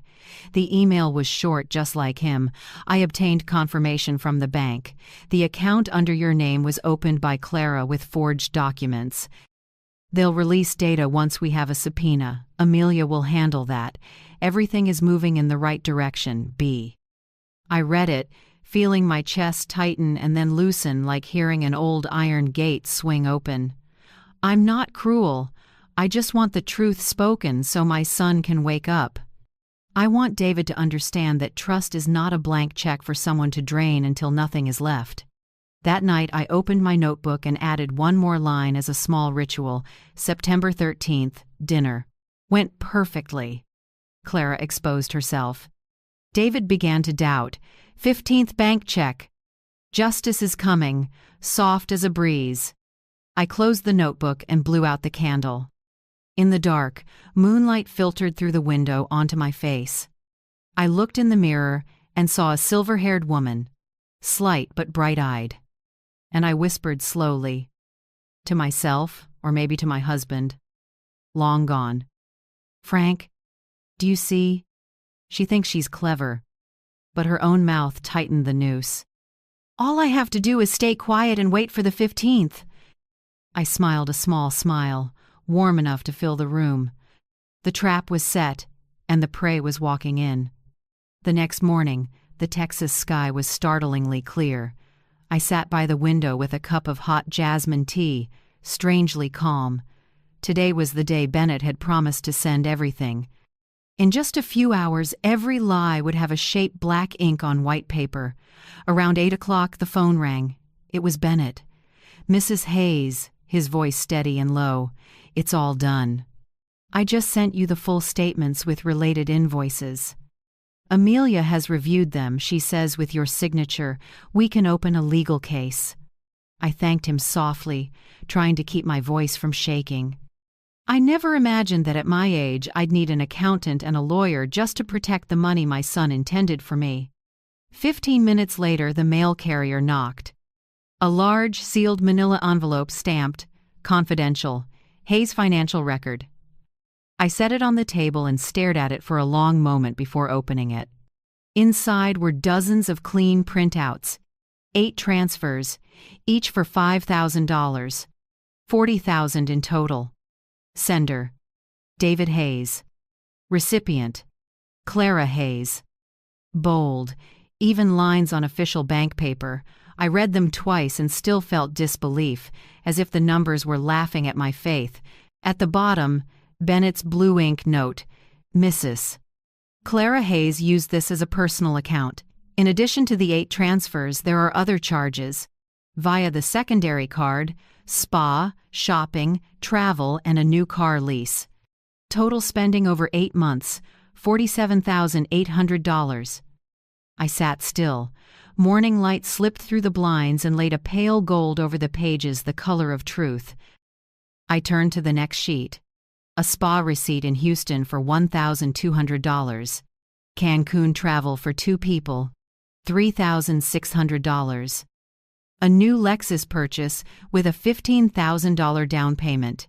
The email was short, just like him. I obtained confirmation from the bank. The account under your name was opened by Clara with forged documents. They'll release data once we have a subpoena. Amelia will handle that. Everything is moving in the right direction, B. I read it, feeling my chest tighten and then loosen like hearing an old iron gate swing open. I'm not cruel. I just want the truth spoken so my son can wake up. I want David to understand that trust is not a blank check for someone to drain until nothing is left. That night, I opened my notebook and added one more line as a small ritual. September 13th, dinner. Went perfectly. Clara exposed herself. David began to doubt. 15th bank check. Justice is coming, soft as a breeze. I closed the notebook and blew out the candle. In the dark, moonlight filtered through the window onto my face. I looked in the mirror and saw a silver-haired woman, slight but bright-eyed. And I whispered slowly, to myself, or maybe to my husband, long gone. Frank, do you see? She thinks she's clever, but her own mouth tightened the noose. All I have to do is stay quiet and wait for the 15th. I smiled a small smile, warm enough to fill the room. The trap was set, and the prey was walking in. The next morning, the Texas sky was startlingly clear. I sat by the window with a cup of hot jasmine tea, strangely calm. Today was the day Bennett had promised to send everything. In just a few hours, every lie would have a shape black ink on white paper. Around 8 o'clock, the phone rang. It was Bennett. Mrs. Hayes, his voice steady and low. It's all done. I just sent you the full statements with related invoices. Amelia has reviewed them, she says, with your signature. We can open a legal case. I thanked him softly, trying to keep my voice from shaking. I never imagined that at my age I'd need an accountant and a lawyer just to protect the money my son intended for me. 15 minutes later, the mail carrier knocked. A large, sealed manila envelope stamped, confidential, Hayes financial record. I set it on the table and stared at it for a long moment before opening it. Inside were dozens of clean printouts, 8 transfers, each for $5,000, $40,000 in total. Sender: David Hayes. Recipient: Clara Hayes. Bold, even lines on official bank paper. I read them twice and still felt disbelief, as if the numbers were laughing at my faith. At the bottom, Bennett's blue ink note, Mrs. Clara Hayes used this as a personal account. In addition to the 8 transfers, there are other charges. Via the secondary card, spa, shopping, travel, and a new car lease. Total spending over 8 months, $47,800. I sat still. Morning light slipped through the blinds and laid a pale gold over the pages, the color of truth. I turned to the next sheet. A spa receipt in Houston for $1,200. Cancun travel for 2 people, $3,600. A new Lexus purchase with a $15,000 down payment.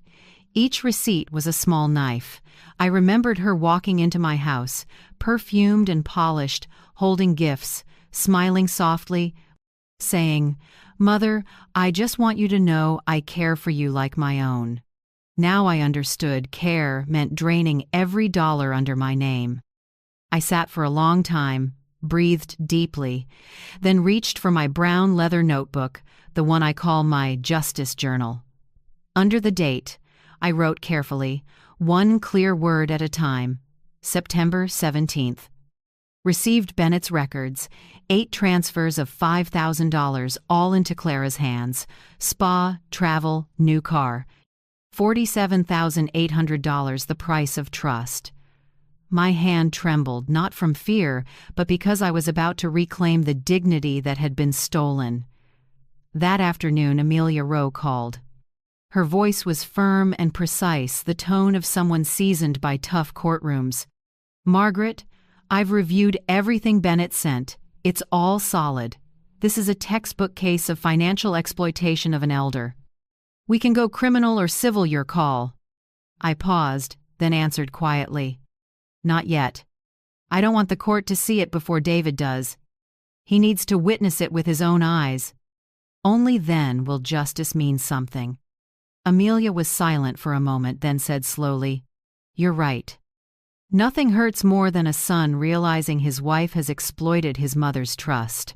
Each receipt was a small knife. I remembered her walking into my house, perfumed and polished, holding gifts, smiling softly, saying, "Mother, I just want you to know I care for you like my own." Now I understood care meant draining every dollar under my name. I sat for a long time, breathed deeply, then reached for my brown leather notebook, the one I call my Justice Journal. Under the date, I wrote carefully, one clear word at a time, September 17th. Received Bennett's records, 8 transfers of $5,000, all into Clara's hands, spa, travel, new car. $47,800, the price of trust. My hand trembled, not from fear, but because I was about to reclaim the dignity that had been stolen. That afternoon, Amelia Rowe called. Her voice was firm and precise, the tone of someone seasoned by tough courtrooms. "Margaret, I've reviewed everything Bennett sent. It's all solid. This is a textbook case of financial exploitation of an elder. We can go criminal or civil, your call." I paused, then answered quietly, "Not yet. I don't want the court to see it before David does. He needs to witness it with his own eyes. Only then will justice mean something." Amelia was silent for a moment, then said slowly, "You're right. Nothing hurts more than a son realizing his wife has exploited his mother's trust."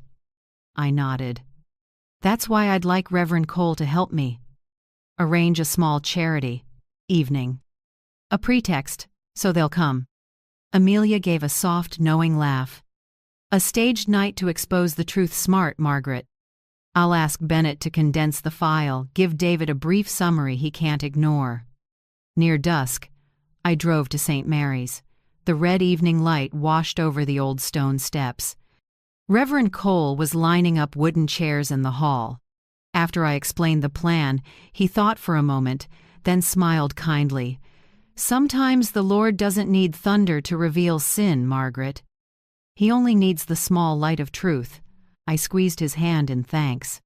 I nodded. "That's why I'd like Reverend Cole to help me. Arrange a small charity evening. A pretext, so they'll come." Amelia gave a soft, knowing laugh. "A staged night to expose the truth. Smart, Margaret. I'll ask Bennett to condense the file, give David a brief summary he can't ignore." Near dusk, I drove to St. Mary's. The red evening light washed over the old stone steps. Reverend Cole was lining up wooden chairs in the hall. After I explained the plan, he thought for a moment, then smiled kindly. "Sometimes the Lord doesn't need thunder to reveal sin, Margaret. He only needs the small light of truth." I squeezed his hand in thanks.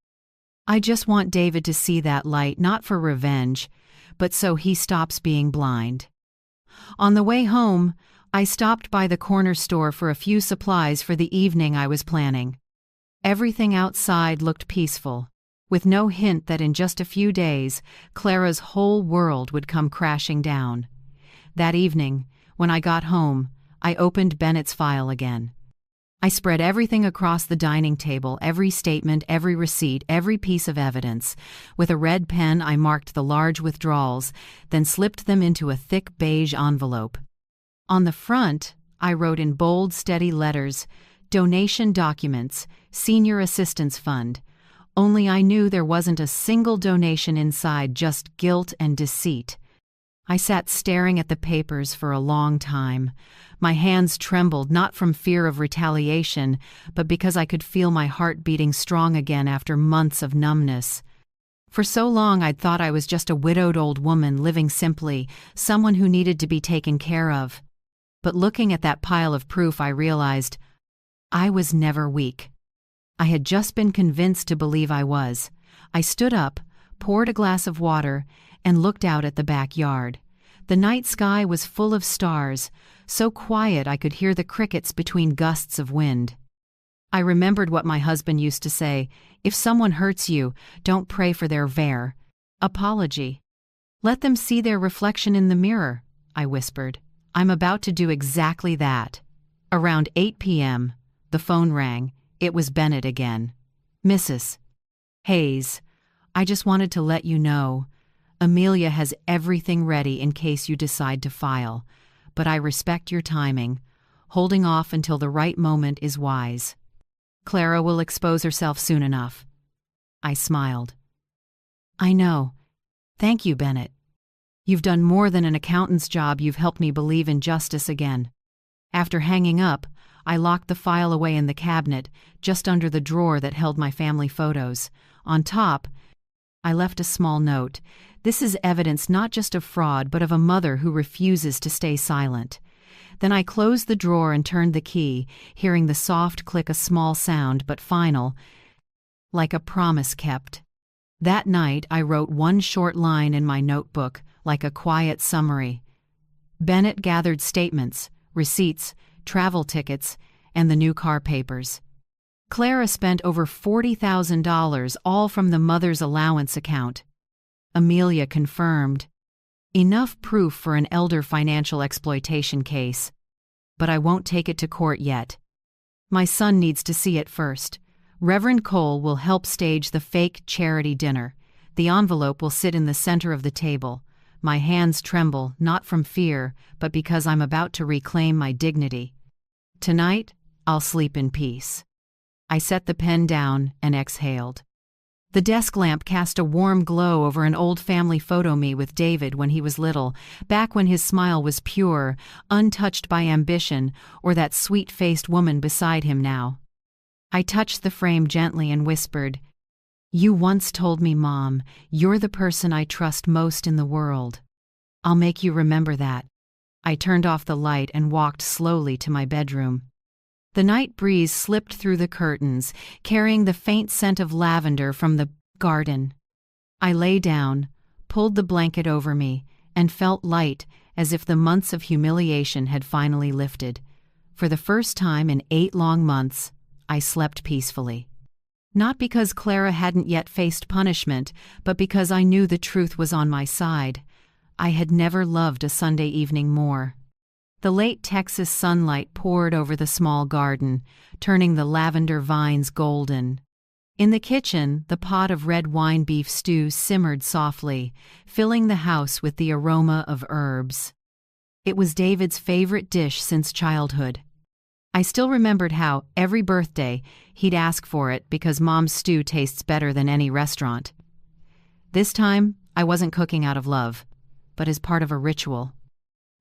"I just want David to see that light, not for revenge, but so he stops being blind." On the way home, I stopped by the corner store for a few supplies for the evening I was planning. Everything outside looked peaceful, with no hint that in just a few days, Clara's whole world would come crashing down. That evening, when I got home, I opened Bennett's file again. I spread everything across the dining table, every statement, every receipt, every piece of evidence. With a red pen, I marked the large withdrawals, then slipped them into a thick beige envelope. On the front, I wrote in bold, steady letters, "Donation documents, Senior Assistance Fund." Only I knew there wasn't a single donation inside, just guilt and deceit. I sat staring at the papers for a long time. My hands trembled, not from fear of retaliation, but because I could feel my heart beating strong again after months of numbness. For so long I'd thought I was just a widowed old woman living simply, someone who needed to be taken care of. But looking at that pile of proof, I realized I was never weak. I had just been convinced to believe I was. I stood up, poured a glass of water, and looked out at the backyard. The night sky was full of stars, so quiet I could hear the crickets between gusts of wind. I remembered what my husband used to say, "If someone hurts you, don't pray for their apology. Let them see their reflection in the mirror," I whispered. "I'm about to do exactly that." Around 8 p.m., the phone rang. It was Bennett again. "Mrs. Hayes, I just wanted to let you know. Amelia has everything ready in case you decide to file, but I respect your timing. Holding off until the right moment is wise. Clara will expose herself soon enough." I smiled. "I know. Thank you, Bennett. You've done more than an accountant's job. You've helped me believe in justice again." After hanging up, I locked the file away in the cabinet, just under the drawer that held my family photos. On top, I left a small note. "This is evidence not just of fraud, but of a mother who refuses to stay silent." Then I closed the drawer and turned the key, hearing the soft click, a small sound, but final, like a promise kept. That night, I wrote one short line in my notebook, like a quiet summary. Bennett gathered statements, receipts, travel tickets, and the new car papers. Clara spent over $40,000, all from the mother's allowance account. Amelia confirmed. Enough proof for an elder financial exploitation case. But I won't take it to court yet. My son needs to see it first. Reverend Cole will help stage the fake charity dinner. The envelope will sit in the center of the table. My hands tremble, not from fear, but because I'm about to reclaim my dignity. Tonight, I'll sleep in peace. I set the pen down and exhaled. The desk lamp cast a warm glow over an old family photo me with David when he was little, back when his smile was pure, untouched by ambition or that sweet-faced woman beside him now. I touched the frame gently and whispered, "You once told me, Mom, you're the person I trust most in the world. I'll make you remember that." I turned off the light and walked slowly to my bedroom. The night breeze slipped through the curtains, carrying the faint scent of lavender from the garden. I lay down, pulled the blanket over me, and felt light, as if the months of humiliation had finally lifted. For the first time in 8 long months, I slept peacefully. Not because Clara hadn't yet faced punishment, but because I knew the truth was on my side. I had never loved a Sunday evening more. The late Texas sunlight poured over the small garden, turning the lavender vines golden. In the kitchen, the pot of red wine beef stew simmered softly, filling the house with the aroma of herbs. It was David's favorite dish since childhood. I still remembered how, every birthday, he'd ask for it because Mom's stew tastes better than any restaurant. This time, I wasn't cooking out of love, but as part of a ritual.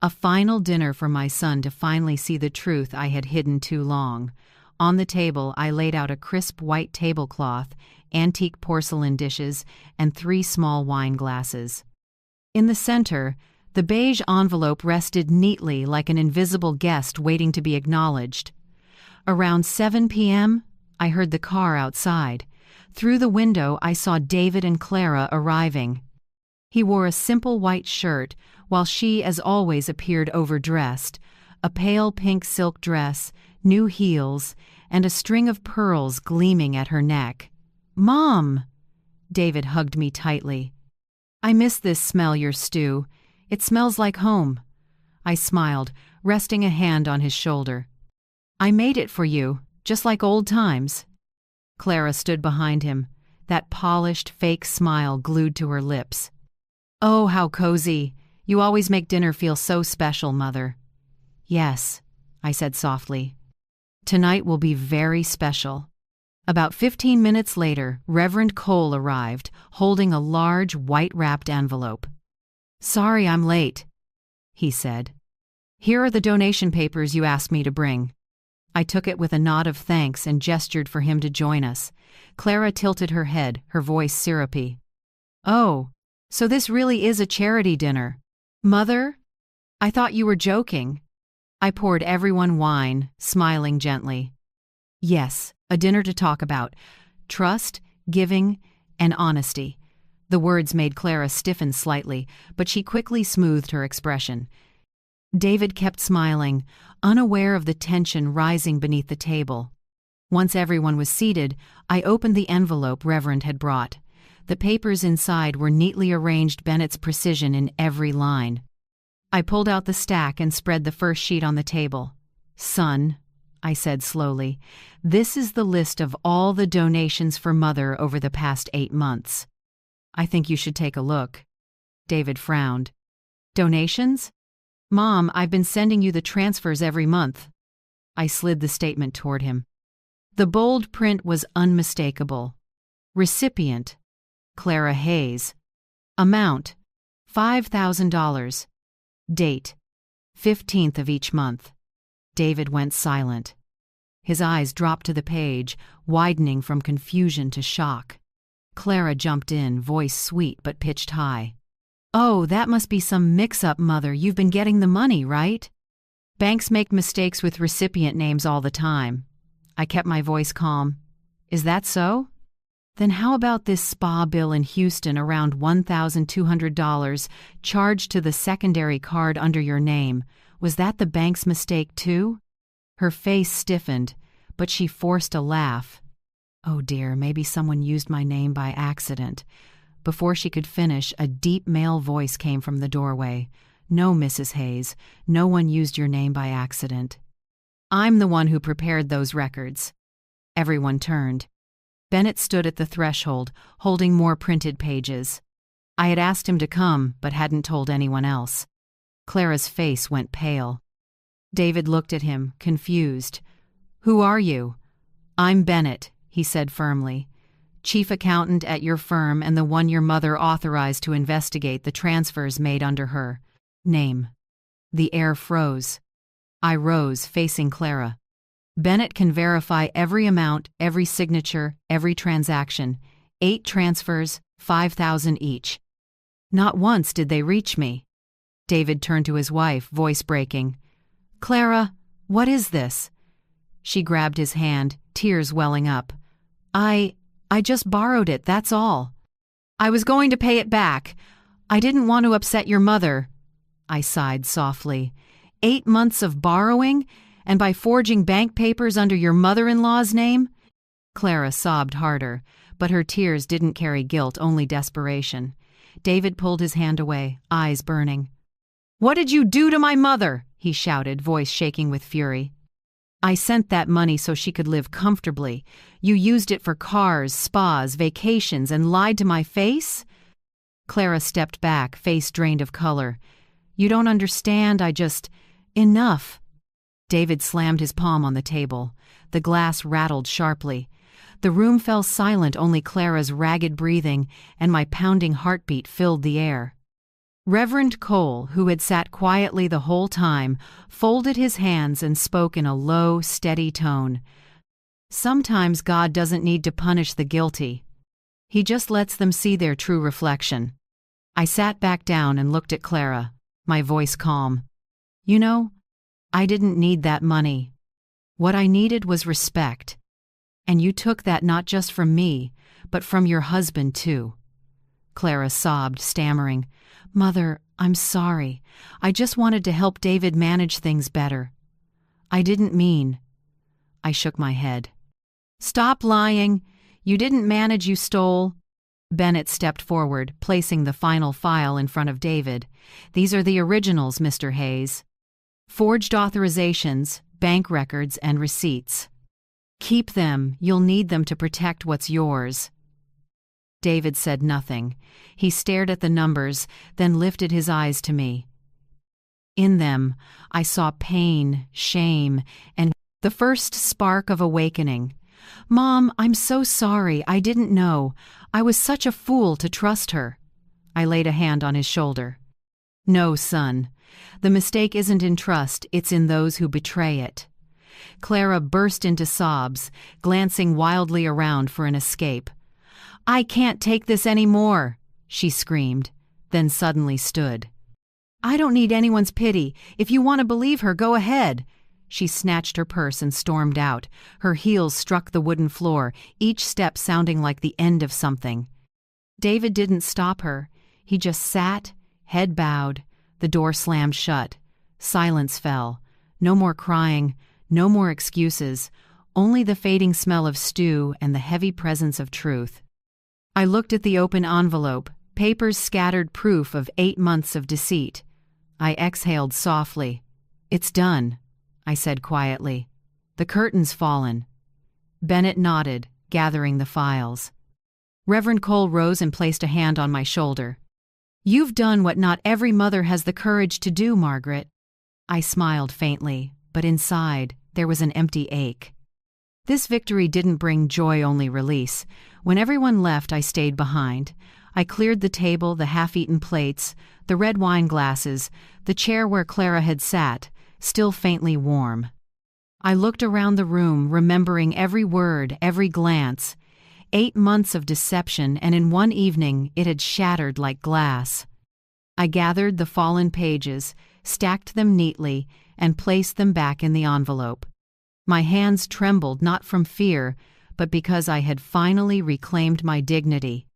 A final dinner for my son to finally see the truth I had hidden too long. On the table, I laid out a crisp white tablecloth, antique porcelain dishes, and 3 small wine glasses. In the center, the beige envelope rested neatly like an invisible guest waiting to be acknowledged. Around 7 p.m., I heard the car outside. Through the window, I saw David and Clara arriving. He wore a simple white shirt, while she, as always, appeared overdressed, a pale pink silk dress, new heels, and a string of pearls gleaming at her neck. "Mom!" David hugged me tightly. "I miss this smell, your stew. It smells like home." I smiled, resting a hand on his shoulder. "I made it for you, just like old times." Clara stood behind him, that polished, fake smile glued to her lips. "Oh, how cozy. You always make dinner feel so special, Mother." "Yes," I said softly. "Tonight will be very special." About 15 minutes later, Reverend Cole arrived, holding a large, white-wrapped envelope. "Sorry I'm late," he said. "Here are the donation papers you asked me to bring." I took it with a nod of thanks and gestured for him to join us. Clara tilted her head, her voice syrupy. "Oh, so this really is a charity dinner. Mother? I thought you were joking." I poured everyone wine, smiling gently. "Yes, a dinner to talk about trust, giving, and honesty." The words made Clara stiffen slightly, but she quickly smoothed her expression. David kept smiling, unaware of the tension rising beneath the table. Once everyone was seated, I opened the envelope Reverend had brought. The papers inside were neatly arranged, Bennett's precision in every line. I pulled out the stack and spread the first sheet on the table. "Son," I said slowly, "this is the list of all the donations for Mother over the past 8 months. I think you should take a look." David frowned. "Donations? Mom, I've been sending you the transfers every month." I slid the statement toward him. The bold print was unmistakable. Recipient: Clara Hayes. Amount: $5,000. Date: 15th of each month. David went silent. His eyes dropped to the page, widening from confusion to shock. Clara jumped in, voice sweet but pitched high. "Oh, that must be some mix-up, Mother. You've been getting the money, right?" "Banks make mistakes with recipient names all the time." I kept my voice calm. "Is that so? Then how about this spa bill in Houston, around $1,200, charged to the secondary card under your name? Was that the bank's mistake too?" Her face stiffened, but she forced a laugh. "Oh dear, maybe someone used my name by accident." Before she could finish, a deep male voice came from the doorway. "No, Mrs. Hayes, no one used your name by accident. I'm the one who prepared those records." Everyone turned. Bennett stood at the threshold, holding more printed pages. I had asked him to come, but hadn't told anyone else. Clara's face went pale. David looked at him, confused. "Who are you?" "I'm Bennett," he said firmly. chief accountant at your firm and the one your mother authorized to investigate the transfers made under her name." The air froze. I rose, facing Clara. "Bennett can verify every amount, every signature, every transaction. 8 transfers, 5,000 each. Not once did they reach me." David turned to his wife, voice breaking. "Clara, what is this?" She grabbed his hand, tears welling up. I just borrowed it, that's all. I was going to pay it back. I didn't want to upset your mother." I sighed softly. 8 months of borrowing? And by forging bank papers under your mother-in-law's name?" Clara sobbed harder, but her tears didn't carry guilt, only desperation. David pulled his hand away, eyes burning. "What did you do to my mother?" he shouted, voice shaking with fury. "I sent that money so she could live comfortably. You used it for cars, spas, vacations, and lied to my face?" Clara stepped back, face drained of color. "You don't understand, Enough." David slammed his palm on the table. The glass rattled sharply. The room fell silent, only Clara's ragged breathing and my pounding heartbeat filled the air. Reverend Cole, who had sat quietly the whole time, folded his hands and spoke in a low, steady tone. "Sometimes God doesn't need to punish the guilty. He just lets them see their true reflection." I sat back down and looked at Clara, my voice calm. "You know, I didn't need that money. What I needed was respect. And you took that not just from me, but from your husband too." Clara sobbed, stammering, "Mother, I'm sorry. I just wanted to help David manage things better. I didn't mean." I shook my head. "Stop lying. You didn't manage, you stole." Bennett stepped forward, placing the final file in front of David. "These are the originals, Mr. Hayes. Forged authorizations, bank records, and receipts. Keep them. You'll need them to protect what's yours." David said nothing. He stared at the numbers, then lifted his eyes to me. In them, I saw pain, shame, and the first spark of awakening. "Mom, I'm so sorry. I didn't know. I was such a fool to trust her." I laid a hand on his shoulder. "No, son. The mistake isn't in trust, it's in those who betray it." Clara burst into sobs, glancing wildly around for an escape. "I can't take this anymore," she screamed, then suddenly stood. "I don't need anyone's pity. If you want to believe her, go ahead." She snatched her purse and stormed out. Her heels struck the wooden floor, each step sounding like the end of something. David didn't stop her. He just sat, head bowed. The door slammed shut. Silence fell. No more crying, no more excuses, only the fading smell of stew and the heavy presence of truth. I looked at the open envelope, papers scattered proof of 8 months of deceit. I exhaled softly. "It's done," I said quietly. "The curtain's fallen." Bennett nodded, gathering the files. Reverend Cole rose and placed a hand on my shoulder. "You've done what not every mother has the courage to do, Margaret." I smiled faintly, but inside, there was an empty ache. This victory didn't bring joy, only release. When everyone left, I stayed behind. I cleared the table, the half-eaten plates, the red wine glasses, the chair where Clara had sat, still faintly warm. I looked around the room, remembering every word, every glance. 8 months of deception, and in one evening it had shattered like glass. I gathered the fallen pages, stacked them neatly, and placed them back in the envelope. My hands trembled not from fear, but because I had finally reclaimed my dignity.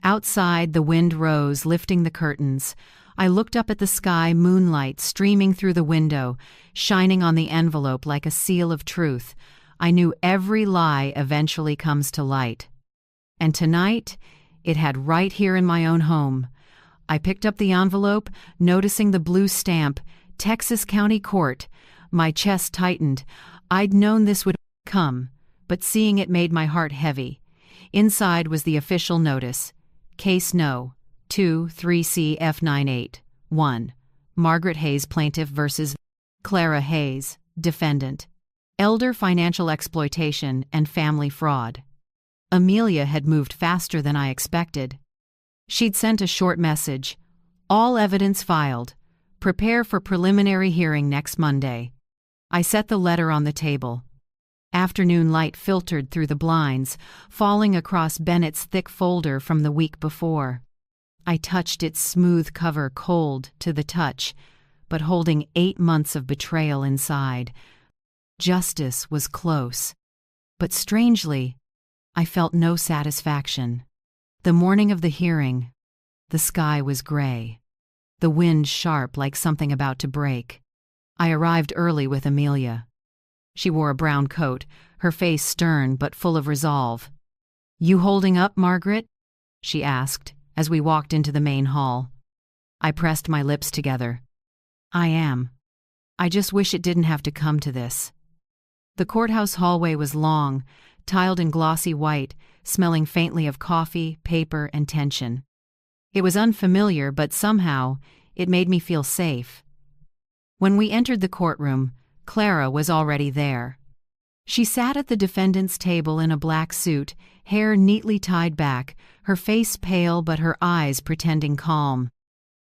Outside, the wind rose, lifting the curtains. I looked up at the sky, moonlight streaming through the window, shining on the envelope like a seal of truth. I knew every lie eventually comes to light. And tonight, it had right here in my own home. I picked up the envelope, noticing the blue stamp, Texas County Court. My chest tightened. I'd known this would come, but seeing it made my heart heavy. Inside was the official notice. Case No. 2-3CF98. 1. Margaret Hayes, plaintiff versus Clara Hayes, defendant. Elder financial exploitation and family fraud. Amelia had moved faster than I expected. She'd sent a short message. All evidence filed. Prepare for preliminary hearing next Monday. I set the letter on the table. Afternoon light filtered through the blinds, falling across Bennett's thick folder from the week before. I touched its smooth cover, cold to the touch, but holding 8 months of betrayal inside. Justice was close. But strangely, I felt no satisfaction. The morning of the hearing, the sky was gray. The wind sharp like something about to break. I arrived early with Amelia. She wore a brown coat, her face stern but full of resolve. "You holding up, Margaret?" she asked as we walked into the main hall. I pressed my lips together. "I am. I just wish it didn't have to come to this." The courthouse hallway was long, tiled in glossy white, smelling faintly of coffee, paper, and tension. It was unfamiliar, but somehow it made me feel safe. When we entered the courtroom, Clara was already there. She sat at the defendant's table in a black suit, hair neatly tied back, her face pale but her eyes pretending calm.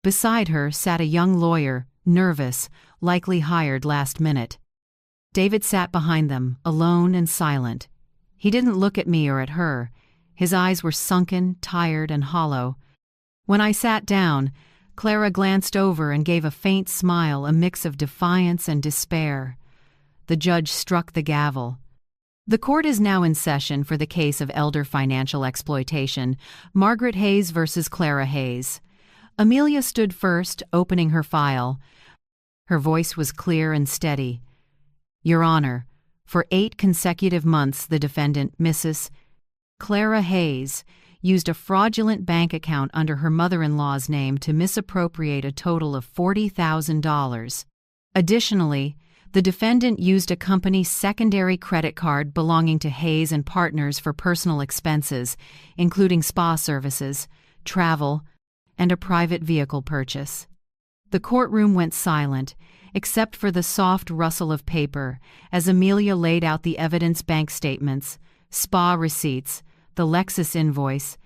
Beside her sat a young lawyer, nervous, likely hired last minute. David sat behind them, alone and silent. He didn't look at me or at her. His eyes were sunken, tired, and hollow. When I sat down, Clara glanced over and gave a faint smile, a mix of defiance and despair. The judge struck the gavel. The court is now in session for the case of elder financial exploitation, Margaret Hayes versus Clara Hayes. Amelia stood first, opening her file. Her voice was clear and steady. "Your Honor, for 8 consecutive months the defendant, Mrs. Clara Hayes, used a fraudulent bank account under her mother-in-law's name to misappropriate a total of $40,000. Additionally, the defendant used a company's secondary credit card belonging to Hayes and Partners for personal expenses, including spa services, travel, and a private vehicle purchase." The courtroom went silent, except for the soft rustle of paper as Amelia laid out the evidence: bank statements, spa receipts, the Lexus invoice,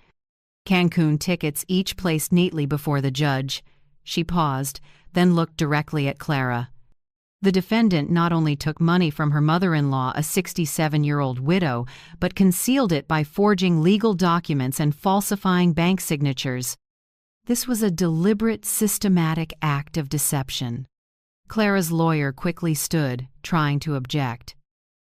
Cancun tickets, each placed neatly before the judge. She paused, then looked directly at Clara. The defendant not only took money from her mother-in-law, a 67-year-old widow, but concealed it by forging legal documents and falsifying bank signatures. This was a deliberate, systematic act of deception. Clara's lawyer quickly stood, trying to object.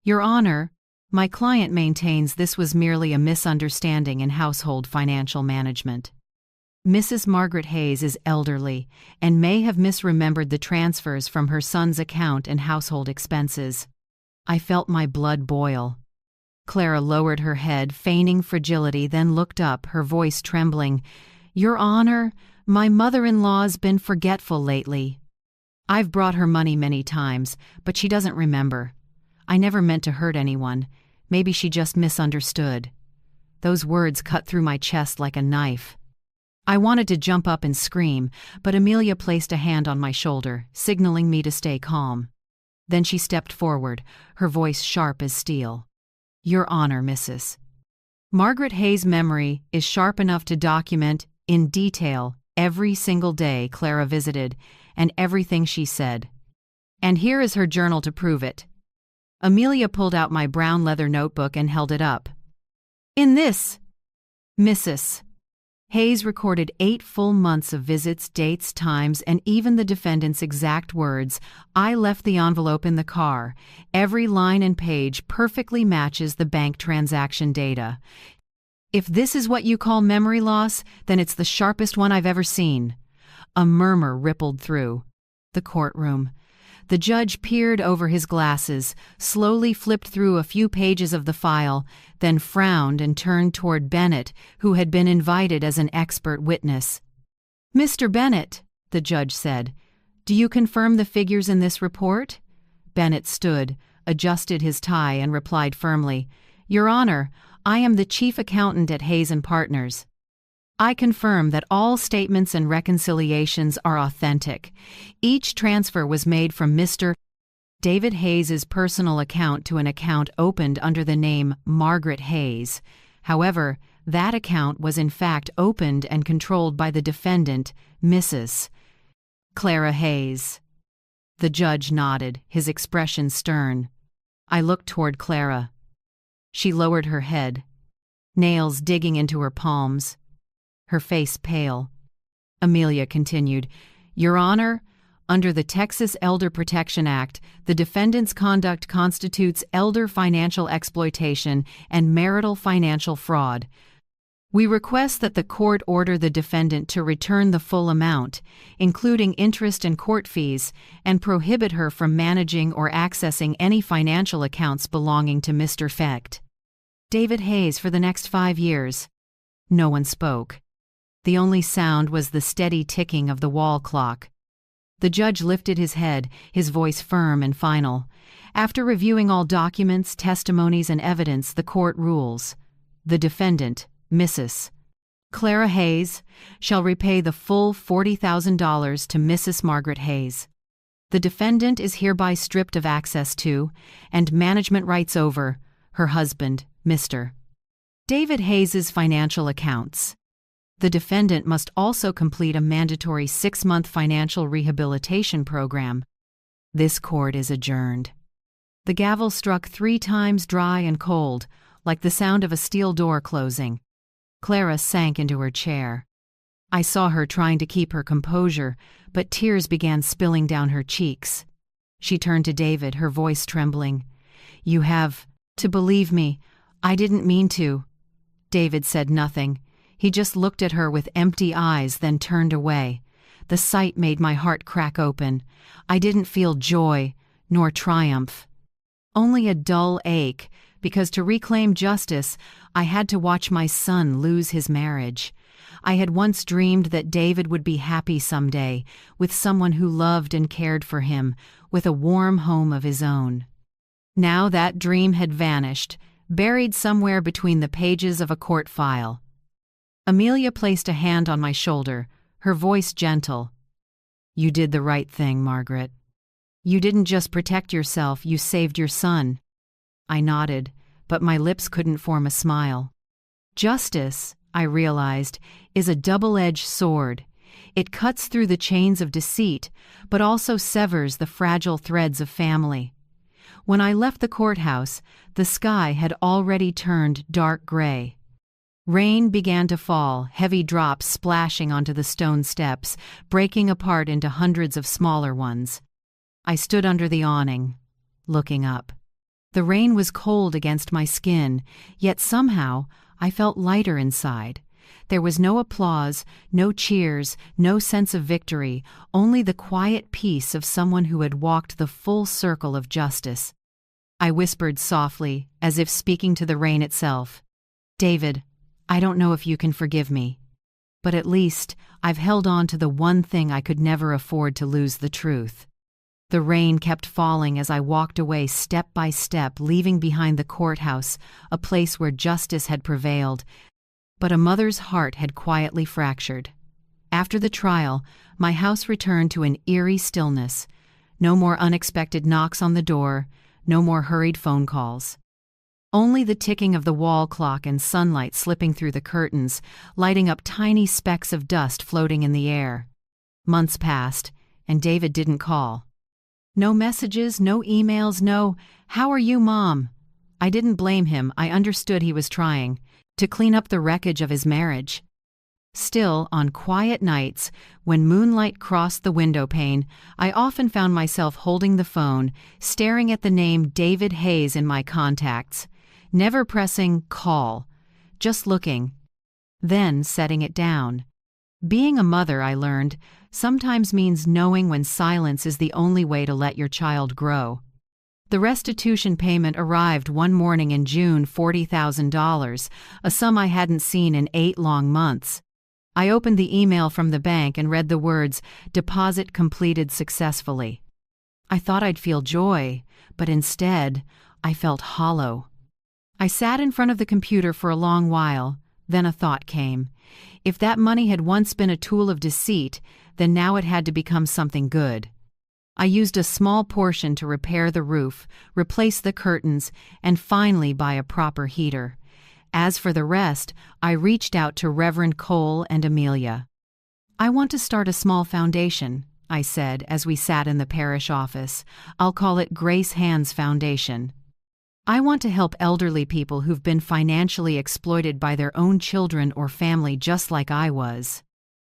"Your Honor, my client maintains this was merely a misunderstanding in household financial management. Mrs. Margaret Hayes is elderly and may have misremembered the transfers from her son's account and household expenses." I felt my blood boil. Clara lowered her head, feigning fragility, then looked up, her voice trembling. "Your Honor, my mother-in-law's been forgetful lately. I've brought her money many times, but she doesn't remember. I never meant to hurt anyone. Maybe she just misunderstood." Those words cut through my chest like a knife. I wanted to jump up and scream, but Amelia placed a hand on my shoulder, signaling me to stay calm. Then she stepped forward, her voice sharp as steel. "Your Honor, Mrs. Margaret Hayes' memory is sharp enough to document, in detail, every single day Clara visited and everything she said. And here is her journal to prove it." Amelia pulled out my brown leather notebook and held it up. "In this, Mrs. Hayes recorded 8 full months of visits, dates, times, and even the defendant's exact words. I left the envelope in the car. Every line and page perfectly matches the bank transaction data. If this is what you call memory loss, then it's the sharpest one I've ever seen." A murmur rippled through the courtroom. The judge peered over his glasses, slowly flipped through a few pages of the file, then frowned and turned toward Bennett, who had been invited as an expert witness. "Mr. Bennett," the judge said, "do you confirm the figures in this report?" Bennett stood, adjusted his tie, and replied firmly, "Your Honor, I am the chief accountant at Hayes and Partners. I confirm that all statements and reconciliations are authentic. Each transfer was made from Mr. David Hayes' personal account to an account opened under the name Margaret Hayes. However, that account was in fact opened and controlled by the defendant, Mrs. Clara Hayes. The judge nodded, his expression stern. I looked toward Clara. She lowered her head, nails digging into her palms, her face pale. Amelia continued, Your Honor, under the Texas Elder Protection Act, the defendant's conduct constitutes elder financial exploitation and marital financial fraud. We request that the court order the defendant to return the full amount, including interest and court fees, and prohibit her from managing or accessing any financial accounts belonging to Mr. Fecht. David Hayes for the next 5 years. No one spoke. The only sound was the steady ticking of the wall clock. The judge lifted his head, his voice firm and final. After reviewing all documents, testimonies, and evidence, the court rules. The defendant, Mrs. Clara Hayes, shall repay the full $40,000 to Mrs. Margaret Hayes. The defendant is hereby stripped of access to, and management rights over, her husband, Mr. David Hayes's financial accounts. The defendant must also complete a mandatory 6-month financial rehabilitation program. This court is adjourned. The gavel struck 3 times, dry and cold, like the sound of a steel door closing. Clara sank into her chair. I saw her trying to keep her composure, but tears began spilling down her cheeks. She turned to David, her voice trembling. You have to believe me. I didn't mean to. David said nothing. He just looked at her with empty eyes, then turned away. The sight made my heart crack open. I didn't feel joy, nor triumph. Only a dull ache, because to reclaim justice, I had to watch my son lose his marriage. I had once dreamed that David would be happy someday, with someone who loved and cared for him, with a warm home of his own. Now that dream had vanished, buried somewhere between the pages of a court file. Amelia placed a hand on my shoulder, her voice gentle. You did the right thing, Margaret. You didn't just protect yourself, you saved your son. I nodded, but my lips couldn't form a smile. Justice, I realized, is a double-edged sword. It cuts through the chains of deceit, but also severs the fragile threads of family. When I left the courthouse, the sky had already turned dark gray. Rain began to fall, heavy drops splashing onto the stone steps, breaking apart into hundreds of smaller ones. I stood under the awning, looking up. The rain was cold against my skin, yet somehow I felt lighter inside. There was no applause, no cheers, no sense of victory, only the quiet peace of someone who had walked the full circle of justice. I whispered softly, as if speaking to the rain itself. David, I don't know if you can forgive me, but at least I've held on to the one thing I could never afford to lose, the truth. The rain kept falling as I walked away step by step, leaving behind the courthouse, a place where justice had prevailed, but a mother's heart had quietly fractured. After the trial, my house returned to an eerie stillness. No more unexpected knocks on the door, no more hurried phone calls. Only the ticking of the wall clock and sunlight slipping through the curtains, lighting up tiny specks of dust floating in the air. Months passed, and David didn't call. No messages, no emails, no, "How are you, Mom?" I didn't blame him. I understood he was trying to clean up the wreckage of his marriage. Still, on quiet nights, when moonlight crossed the window pane, I often found myself holding the phone, staring at the name David Hayes in my contacts, never pressing call, just looking, then setting it down. Being a mother, I learned, sometimes means knowing when silence is the only way to let your child grow. The restitution payment arrived one morning in June, $40,000, a sum I hadn't seen in 8 long months. I opened the email from the bank and read the words, "Deposit completed successfully." I thought I'd feel joy, but instead, I felt hollow. I sat in front of the computer for a long while, then a thought came. If that money had once been a tool of deceit, then now it had to become something good. I used a small portion to repair the roof, replace the curtains, and finally buy a proper heater. As for the rest, I reached out to Reverend Cole and Amelia. "I want to start a small foundation," I said as we sat in the parish office. "I'll call it Grace Hands Foundation. I want to help elderly people who've been financially exploited by their own children or family just like I was."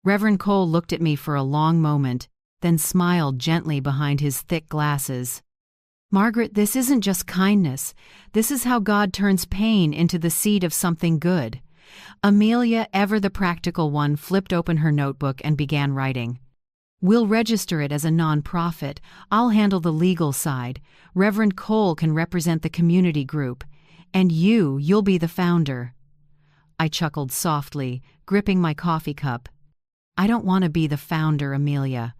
Reverend Cole looked at me for a long moment, then smiled gently behind his thick glasses. "Margaret, this isn't just kindness. This is how God turns pain into the seed of something good." Amelia, ever the practical one, flipped open her notebook and began writing. "We'll register it as a non-profit. I'll handle the legal side. Reverend Cole can represent the community group. And you'll be the founder." I chuckled softly, gripping my coffee cup. "I don't want to be the founder, Amelia.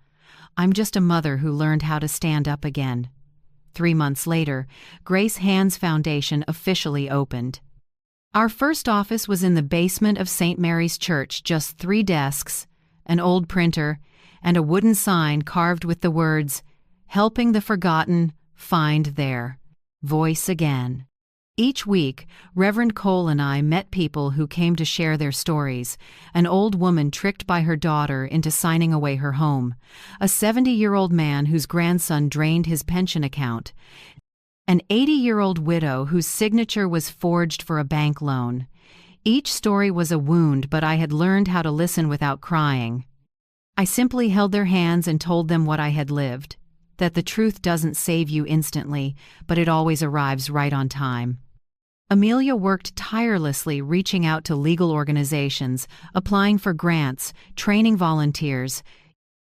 I'm just a mother who learned how to stand up again." 3 months later, Grace Hands Foundation officially opened. Our first office was in the basement of St. Mary's Church, just 3 desks, an old printer, and a wooden sign carved with the words, "Helping the Forgotten, Find There. Voice Again." Each week, Reverend Cole and I met people who came to share their stories. An old woman tricked by her daughter into signing away her home, a 70-year-old man whose grandson drained his pension account, an 80-year-old widow whose signature was forged for a bank loan. Each story was a wound, but I had learned how to listen without crying. I simply held their hands and told them what I had lived, that the truth doesn't save you instantly, but it always arrives right on time. Amelia worked tirelessly reaching out to legal organizations, applying for grants, training volunteers.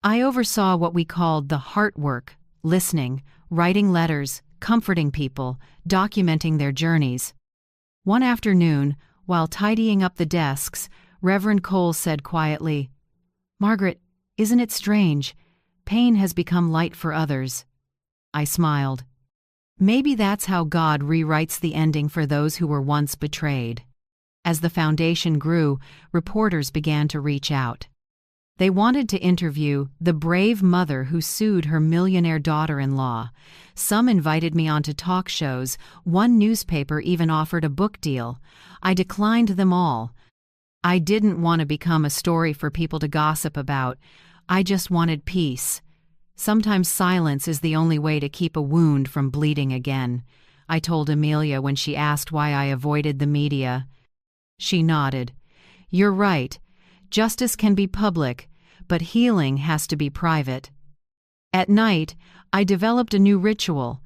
I oversaw what we called the heart work, listening, writing letters, comforting people, documenting their journeys. One afternoon, while tidying up the desks, Reverend Cole said quietly, "Margaret, isn't it strange? Pain has become light for others." I smiled. Maybe that's how God rewrites the ending for those who were once betrayed. As the foundation grew, reporters began to reach out. They wanted to interview the brave mother who sued her millionaire daughter-in-law. Some invited me onto talk shows. One newspaper even offered a book deal. I declined them all. I didn't want to become a story for people to gossip about. I just wanted peace. Sometimes silence is the only way to keep a wound from bleeding again, I told Amelia when she asked why I avoided the media. She nodded. "You're right. Justice can be public, but healing has to be private." At night, I developed a new ritual.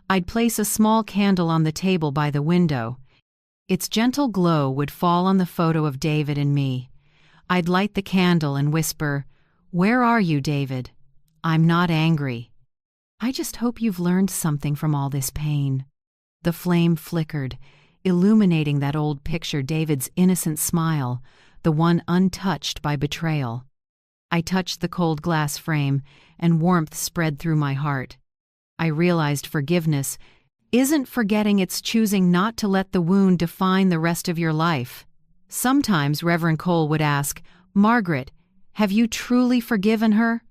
I'd place a small candle on the table by the window. Its gentle glow would fall on the photo of David and me. I'd light the candle and whisper, "Where are you, David? I'm not angry. I just hope you've learned something from all this pain." The flame flickered, illuminating that old picture, David's innocent smile, the one untouched by betrayal. I touched the cold glass frame, and warmth spread through my heart. I realized forgiveness isn't forgetting, it's choosing not to let the wound define the rest of your life. Sometimes Reverend Cole would ask, "Margaret, have you truly forgiven her?"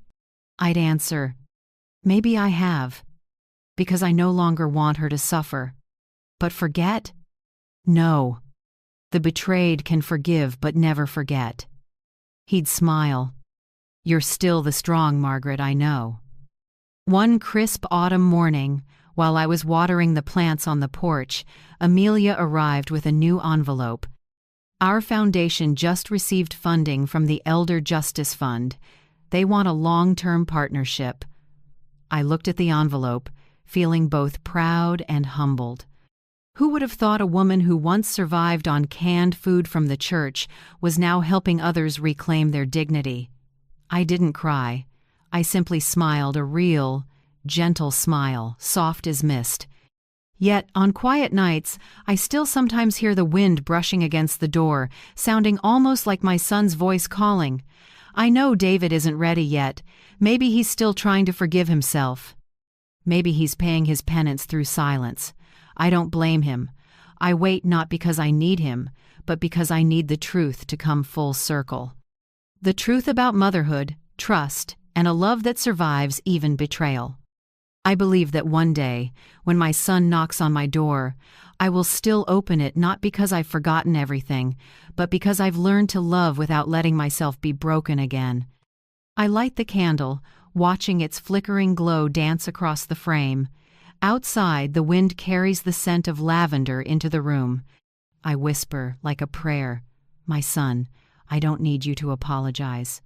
I'd answer, "Maybe I have, because I no longer want her to suffer. But forget? No. The betrayed can forgive but never forget." He'd smile. "You're still the strong Margaret, I know." One crisp autumn morning, while I was watering the plants on the porch, Amelia arrived with a new envelope. Our foundation just received funding from the Elder Justice Fund. They want a long-term partnership. I looked at the envelope, feeling both proud and humbled. Who would have thought a woman who once survived on canned food from the church was now helping others reclaim their dignity? I didn't cry. I simply smiled, a real, gentle smile, soft as mist. Yet, on quiet nights, I still sometimes hear the wind brushing against the door, sounding almost like my son's voice calling. I know David isn't ready yet. Maybe he's still trying to forgive himself. Maybe he's paying his penance through silence. I don't blame him. I wait not because I need him, but because I need the truth to come full circle. The truth about motherhood, trust, and a love that survives even betrayal. I believe that one day, when my son knocks on my door, I will still open it, not because I've forgotten everything, but because I've learned to love without letting myself be broken again. I light the candle, watching its flickering glow dance across the frame. Outside, the wind carries the scent of lavender into the room. I whisper, like a prayer, "My son, I don't need you to apologize.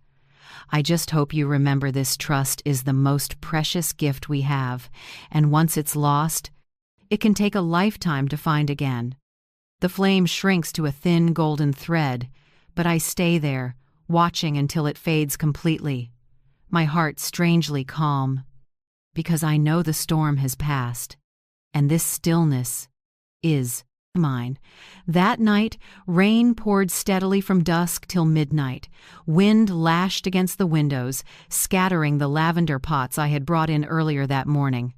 I just hope you remember this trust is the most precious gift we have, and once it's lost, it can take a lifetime to find again." The flame shrinks to a thin golden thread, but I stay there, watching until it fades completely. My heart strangely calm, because I know the storm has passed, and this stillness is mine. That night, rain poured steadily from dusk till midnight. Wind lashed against the windows, scattering the lavender pots I had brought in earlier that morning.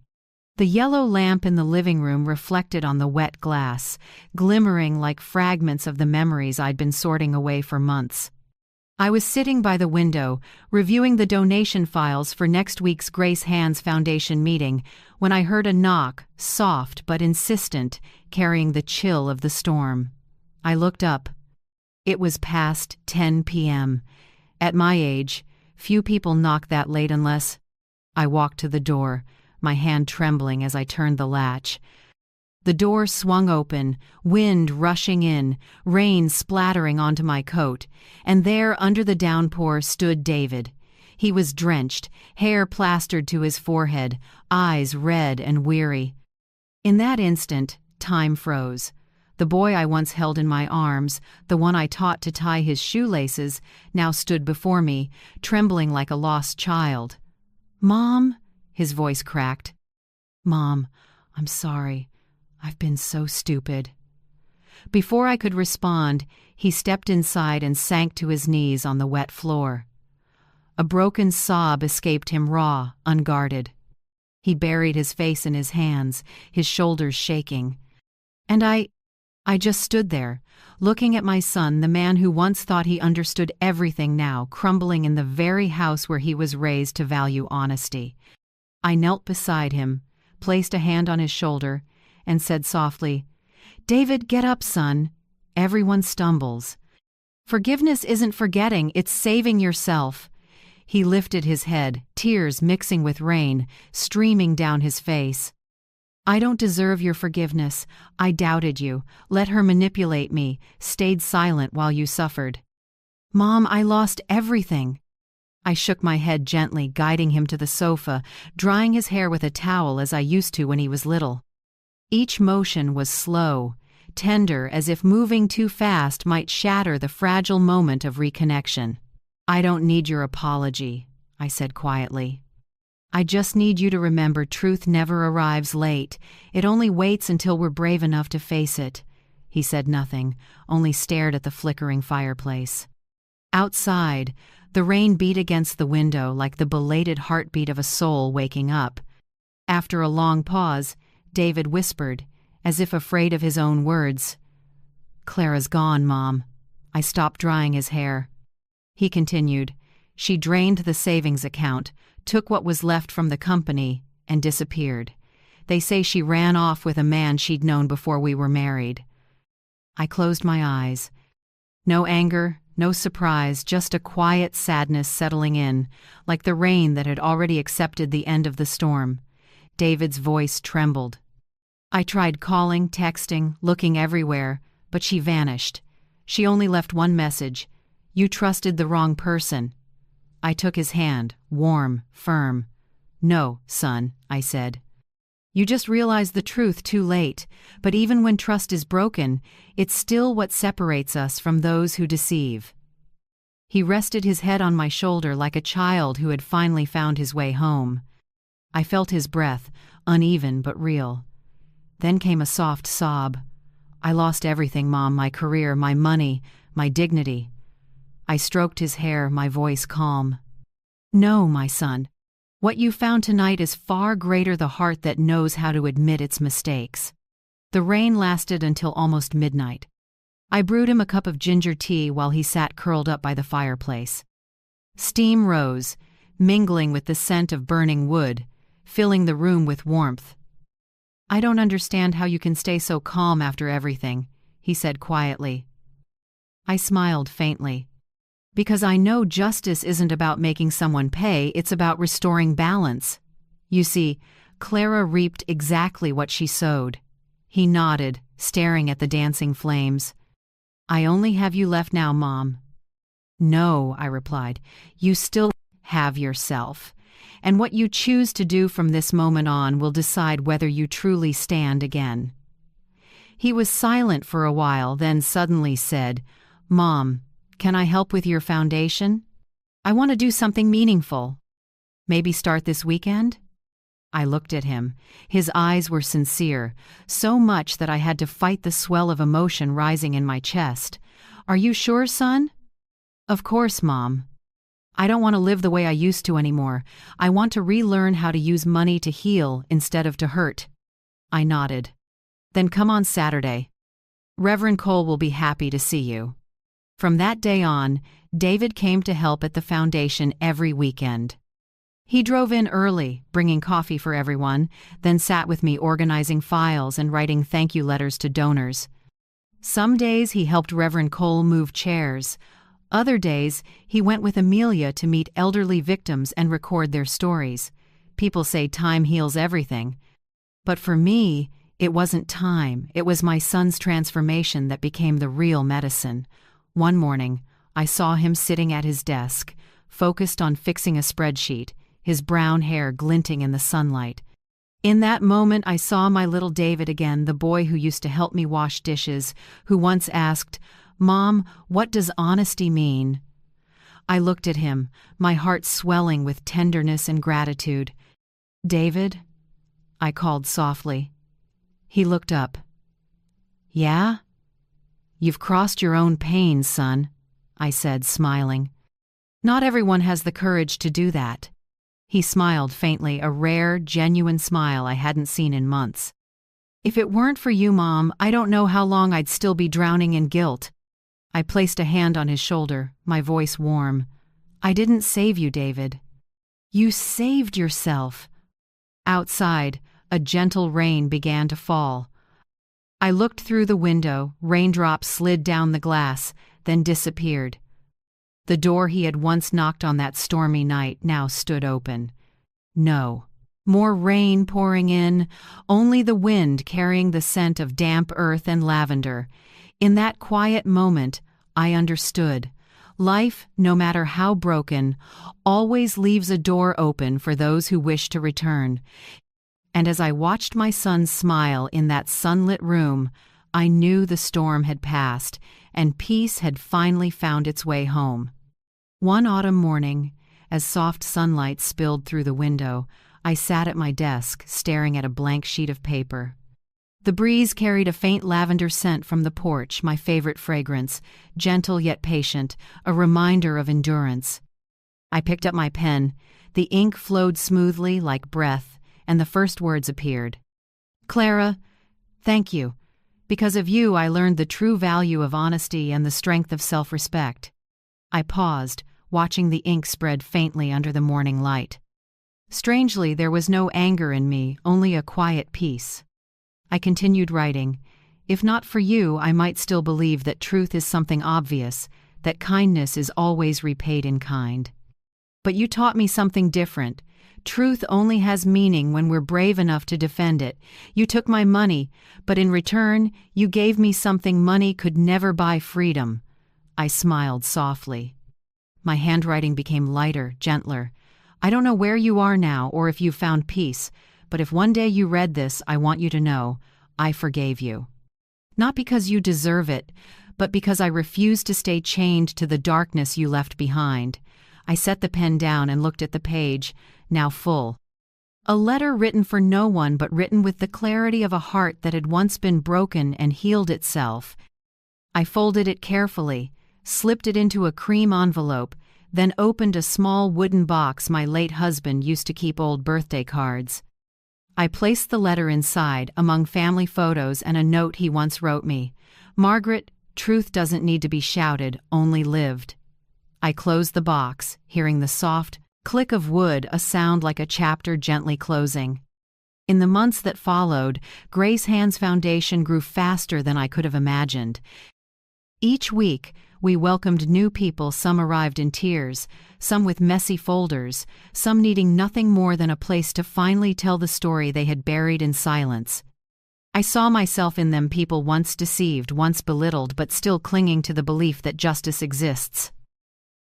The yellow lamp in the living room reflected on the wet glass, glimmering like fragments of the memories I'd been sorting away for months. I was sitting by the window, reviewing the donation files for next week's Grace Hands Foundation meeting, when I heard a knock, soft but insistent, carrying the chill of the storm. I looked up. It was past 10 p.m. At my age, few people knock that late unless... I walked to the door, my hand trembling as I turned the latch. The door swung open, wind rushing in, rain splattering onto my coat, and there under the downpour stood David. He was drenched, hair plastered to his forehead, eyes red and weary. In that instant, time froze. The boy I once held in my arms, the one I taught to tie his shoelaces, now stood before me, trembling like a lost child. "Mom," his voice cracked. "Mom, I'm sorry. I've been so stupid." Before I could respond, he stepped inside and sank to his knees on the wet floor. A broken sob escaped him raw, unguarded. He buried his face in his hands, his shoulders shaking. And I just stood there, looking at my son, the man who once thought he understood everything, now crumbling in the very house where he was raised to value honesty. I knelt beside him, placed a hand on his shoulder, and said softly, "David, get up, son. Everyone stumbles. Forgiveness isn't forgetting, it's saving yourself." He lifted his head, tears mixing with rain, streaming down his face. "I don't deserve your forgiveness. I doubted you, let her manipulate me, stayed silent while you suffered. Mom, I lost everything." I shook my head gently, guiding him to the sofa, drying his hair with a towel as I used to when he was little. Each motion was slow, tender, as if moving too fast might shatter the fragile moment of reconnection. "I don't need your apology," I said quietly. "I just need you to remember truth never arrives late. It only waits until we're brave enough to face it." He said nothing, only stared at the flickering fireplace. Outside, the rain beat against the window like the belated heartbeat of a soul waking up. After a long pause, David whispered, as if afraid of his own words, "Clara's gone, Mom." I stopped drying his hair. He continued, "She drained the savings account, took what was left from the company, and disappeared. They say she ran off with a man she'd known before we were married." I closed my eyes. No anger, no surprise, just a quiet sadness settling in, like the rain that had already accepted the end of the storm. David's voice trembled. I tried calling, texting, looking everywhere, but she vanished. She only left one message: "You trusted the wrong person." I took his hand, warm, firm. "No, son," I said. "You just realized the truth too late, but even when trust is broken, it's still what separates us from those who deceive." He rested his head on my shoulder like a child who had finally found his way home. I felt his breath, uneven but real. Then came a soft sob. "I lost everything, Mom, my career, my money, my dignity." I stroked his hair, my voice calm. "No, my son. What you found tonight is far greater the heart that knows how to admit its mistakes." The rain lasted until almost midnight. I brewed him a cup of ginger tea while he sat curled up by the fireplace. Steam rose, mingling with the scent of burning wood, filling the room with warmth. "I don't understand how you can stay so calm after everything," he said quietly. I smiled faintly. "Because I know justice isn't about making someone pay, it's about restoring balance. You see, Clara reaped exactly what she sowed." He nodded, staring at the dancing flames. "I only have you left now, Mom." "No," I replied. "You still have yourself. And what you choose to do from this moment on will decide whether you truly stand again." He was silent for a while, then suddenly said, "Mom, can I help with your foundation? I want to do something meaningful. Maybe start this weekend?" I looked at him. His eyes were sincere, so much that I had to fight the swell of emotion rising in my chest. "Are you sure, son?" "Of course, Mom. I don't want to live the way I used to anymore. I want to relearn how to use money to heal instead of to hurt." I nodded. "Then come on Saturday. Reverend Cole will be happy to see you." From that day on, David came to help at the foundation every weekend. He drove in early, bringing coffee for everyone, then sat with me organizing files and writing thank you letters to donors. Some days he helped Reverend Cole move chairs. Other days, he went with Amelia to meet elderly victims and record their stories. People say time heals everything. But for me, it wasn't time. It was my son's transformation that became the real medicine. One morning, I saw him sitting at his desk, focused on fixing a spreadsheet, his brown hair glinting in the sunlight. In that moment, I saw my little David again, the boy who used to help me wash dishes, who once asked, "Mom, what does honesty mean?" I looked at him, my heart swelling with tenderness and gratitude. "David?" I called softly. He looked up. "Yeah? You've crossed your own pains, son," I said, smiling. "Not everyone has the courage to do that." He smiled faintly, a rare, genuine smile I hadn't seen in months. "If it weren't for you, Mom, I don't know how long I'd still be drowning in guilt." I placed a hand on his shoulder, my voice warm. "I didn't save you, David. You saved yourself." Outside, a gentle rain began to fall. I looked through the window, raindrops slid down the glass, then disappeared. The door he had once knocked on that stormy night now stood open. No more rain pouring in, only the wind carrying the scent of damp earth and lavender. In that quiet moment, I understood. Life, no matter how broken, always leaves a door open for those who wish to return. And as I watched my son smile in that sunlit room, I knew the storm had passed and peace had finally found its way home. One autumn morning, as soft sunlight spilled through the window, I sat at my desk, staring at a blank sheet of paper. The breeze carried a faint lavender scent from the porch, my favorite fragrance, gentle yet patient, a reminder of endurance. I picked up my pen. The ink flowed smoothly like breath, and the first words appeared. "Clara, thank you. Because of you, I learned the true value of honesty and the strength of self-respect." I paused, watching the ink spread faintly under the morning light. Strangely, there was no anger in me, only a quiet peace. I continued writing. "If not for you, I might still believe that truth is something obvious, that kindness is always repaid in kind. But you taught me something different. Truth only has meaning when we're brave enough to defend it. You took my money, but in return, you gave me something money could never buy: freedom." I smiled softly. My handwriting became lighter, gentler. "I don't know where you are now or if you've found peace, but if one day you read this, I want you to know, I forgave you. Not because you deserve it, but because I refuse to stay chained to the darkness you left behind." I set the pen down and looked at the page, now full. A letter written for no one, but written with the clarity of a heart that had once been broken and healed itself. I folded it carefully, slipped it into a cream envelope, then opened a small wooden box my late husband used to keep old birthday cards. I placed the letter inside, among family photos and a note he once wrote me. "Margaret, truth doesn't need to be shouted, only lived." I closed the box, hearing the soft, Click of wood, a sound like a chapter gently closing. In the months that followed, Grace Hand's Foundation grew faster than I could have imagined. Each week, we welcomed new people. Some arrived in tears, some with messy folders, some needing nothing more than a place to finally tell the story they had buried in silence. I saw myself in them, people once deceived, once belittled, but still clinging to the belief that justice exists.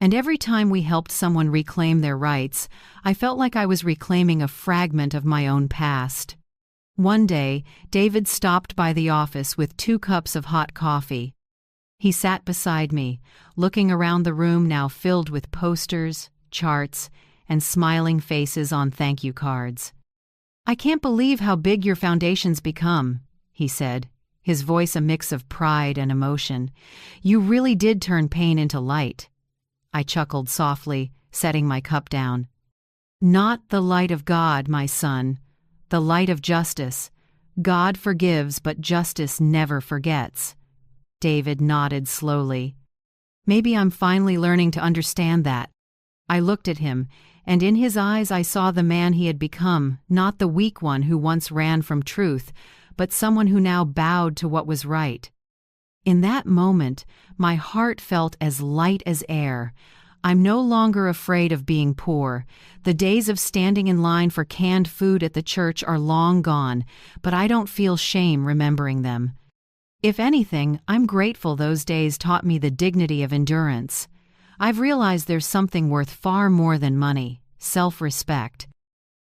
And every time we helped someone reclaim their rights, I felt like I was reclaiming a fragment of my own past. One day, David stopped by the office with 2 cups of hot coffee. He sat beside me, looking around the room now filled with posters, charts, and smiling faces on thank you cards. "I can't believe how big your foundation's become," he said, his voice a mix of pride and emotion. "You really did turn pain into light." I chuckled softly, setting my cup down. "Not the light of God, my son. The light of justice. God forgives, but justice never forgets." David nodded slowly. "Maybe I'm finally learning to understand that." I looked at him, and in his eyes I saw the man he had become, not the weak one who once ran from truth, but someone who now bowed to what was right. In that moment, my heart felt as light as air. I'm no longer afraid of being poor. The days of standing in line for canned food at the church are long gone, but I don't feel shame remembering them. If anything, I'm grateful those days taught me the dignity of endurance. I've realized there's something worth far more than money: self-respect.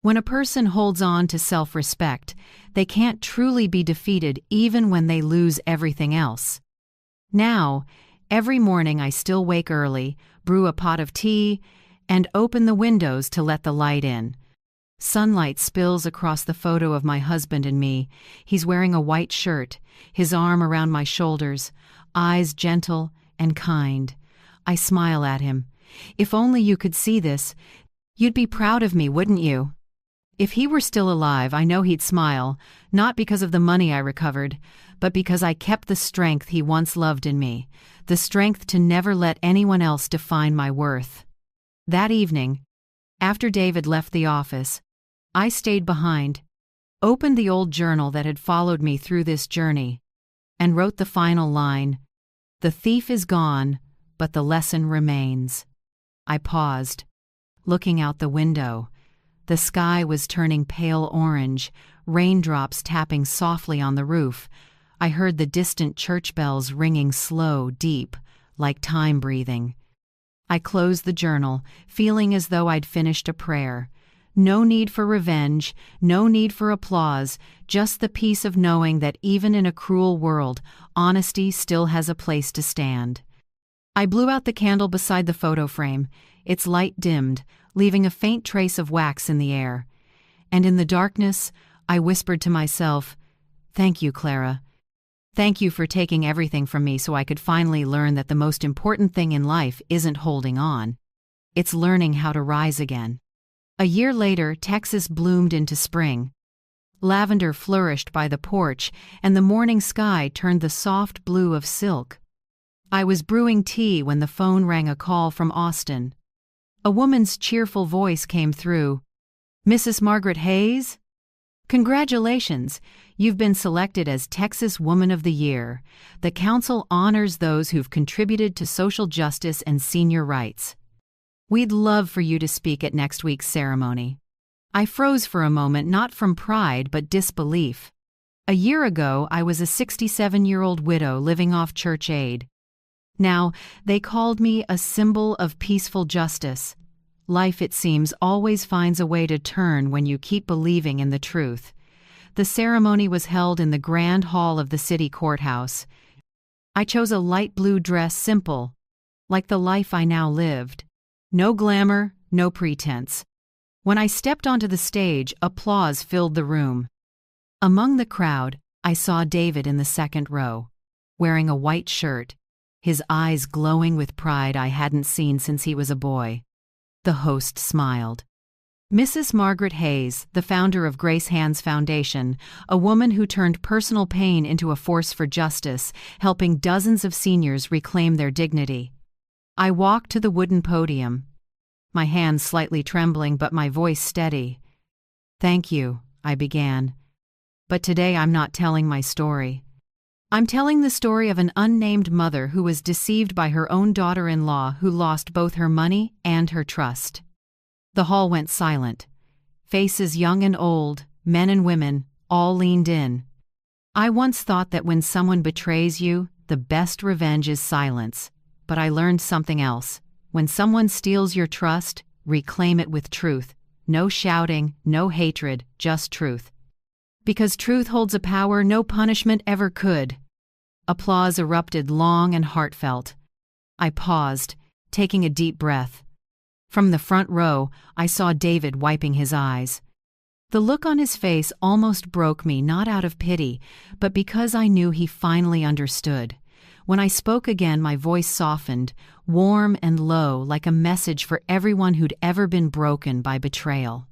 When a person holds on to self-respect, they can't truly be defeated even when they lose everything else. Now, every morning I still wake early, brew a pot of tea, and open the windows to let the light in. Sunlight spills across the photo of my husband and me. He's wearing a white shirt, his arm around my shoulders, eyes gentle and kind. I smile at him. "If only you could see this, you'd be proud of me, wouldn't you?" If he were still alive, I know he'd smile, not because of the money I recovered, but because I kept the strength he once loved in me, the strength to never let anyone else define my worth. That evening, after David left the office, I stayed behind, opened the old journal that had followed me through this journey, and wrote the final line: "The thief is gone, but the lesson remains." I paused, looking out the window. The sky was turning pale orange, raindrops tapping softly on the roof. I heard the distant church bells ringing slow, deep, like time breathing. I closed the journal, feeling as though I'd finished a prayer. No need for revenge, no need for applause, just the peace of knowing that even in a cruel world, honesty still has a place to stand. I blew out the candle beside the photo frame. Its light dimmed, leaving a faint trace of wax in the air. And in the darkness, I whispered to myself, "Thank you, Clara. Thank you for taking everything from me so I could finally learn that the most important thing in life isn't holding on. It's learning how to rise again." A year later, Texas bloomed into spring. Lavender flourished by the porch, and the morning sky turned the soft blue of silk. I was brewing tea when the phone rang, a call from Austin. A woman's cheerful voice came through. "Mrs. Margaret Hayes? Congratulations! You've been selected as Texas Woman of the Year. The council honors those who've contributed to social justice and senior rights. We'd love for you to speak at next week's ceremony." I froze for a moment, not from pride but disbelief. A year ago, I was a 67-year-old widow living off church aid. Now, they called me a symbol of peaceful justice. Life, it seems, always finds a way to turn when you keep believing in the truth. The ceremony was held in the grand hall of the city courthouse. I chose a light blue dress, simple, like the life I now lived. No glamour, no pretense. When I stepped onto the stage, applause filled the room. Among the crowd, I saw David in the second row, wearing a white shirt, his eyes glowing with pride I hadn't seen since he was a boy. The host smiled. Mrs. Margaret Hayes, the founder of Grace Hand's Foundation, a woman who turned personal pain into a force for justice, helping dozens of seniors reclaim their dignity. I walked to the wooden podium. my hands slightly trembling but my voice steady. "Thank you," I began. "But today I'm not telling my story. I'm telling the story of an unnamed mother who was deceived by her own daughter-in-law who lost both her money and her trust." The hall went silent. Faces young and old, men and women, all leaned in. I once thought that when someone betrays you, the best revenge is silence. But I learned something else. When someone steals your trust, reclaim it with truth. No shouting, no hatred, just truth. Because truth holds a power no punishment ever could. Applause erupted long and heartfelt. I paused, taking a deep breath. From the front row, I saw David wiping his eyes. The look on his face almost broke me, not out of pity, but because I knew he finally understood. When I spoke again, my voice softened, warm and low, like a message for everyone who'd ever been broken by betrayal.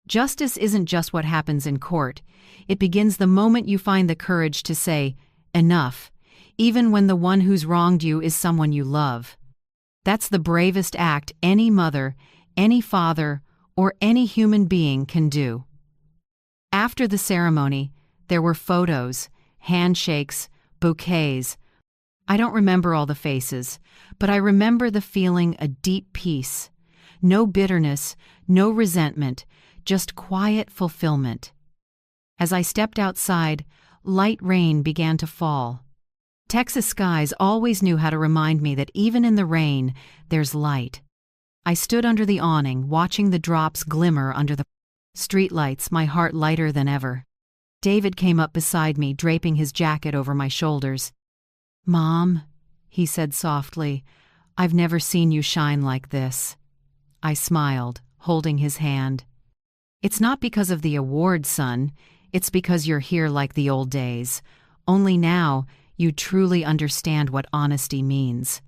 Justice isn't just what happens in court. It begins the moment you find the courage to say, "Enough," even when the one who's wronged you is someone you love. That's the bravest act any mother, any father, or any human being can do. After the ceremony, there were photos, handshakes, bouquets. I don't remember all the faces, but I remember the feeling, a deep peace. No bitterness, no resentment, just quiet fulfillment. As I stepped outside, light rain began to fall. Texas skies always knew how to remind me that even in the rain, there's light. I stood under the awning, watching the drops glimmer under the streetlights, my heart lighter than ever. David came up beside me, draping his jacket over my shoulders. "Mom," he said softly, "I've never seen you shine like this." I smiled, holding his hand. "It's not because of the award, son. It's because you're here like the old days. Only now, you truly understand what honesty means."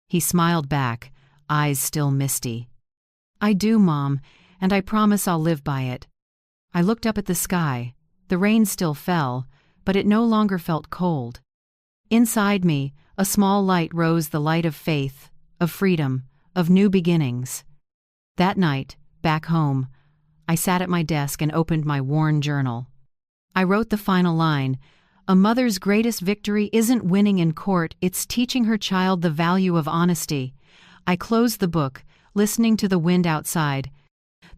He smiled back, eyes still misty. "I do, Mom, and I promise I'll live by it." I looked up at the sky. The rain still fell, but it no longer felt cold. Inside me, a small light rose, the light of faith, of freedom, of new beginnings. That night, back home, I sat at my desk and opened my worn journal. I wrote the final line: "A mother's greatest victory isn't winning in court, it's teaching her child the value of honesty." I closed the book, listening to the wind outside,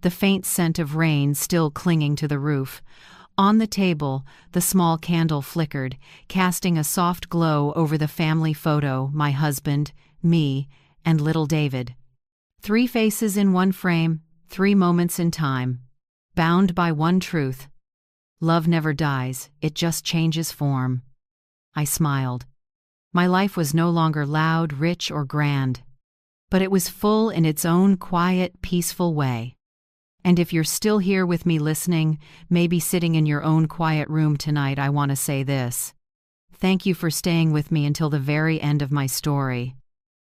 the faint scent of rain still clinging to the roof. On the table, the small candle flickered, casting a soft glow over the family photo, my husband, me, and little David. 3 faces in one frame, 3 moments in time, bound by one truth. Love never dies, it just changes form. I smiled. My life was no longer loud, rich, or grand, but it was full in its own quiet, peaceful way. And if you're still here with me listening, maybe sitting in your own quiet room tonight, I want to say this. Thank you for staying with me until the very end of my story.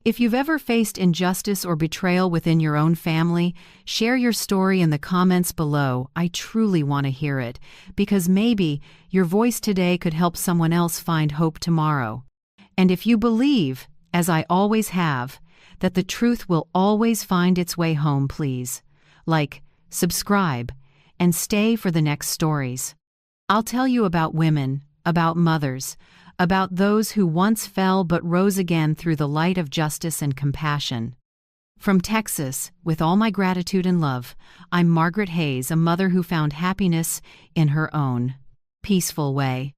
If you've ever faced injustice or betrayal within your own family, share your story in the comments below. I truly want to hear it, because maybe your voice today could help someone else find hope tomorrow. And if you believe, as I always have, that the truth will always find its way home, please, subscribe, and stay for the next stories. I'll tell you about women, about mothers, about those who once fell but rose again through the light of justice and compassion. From Texas, with all my gratitude and love, I'm Margaret Hayes, a mother who found happiness in her own peaceful way.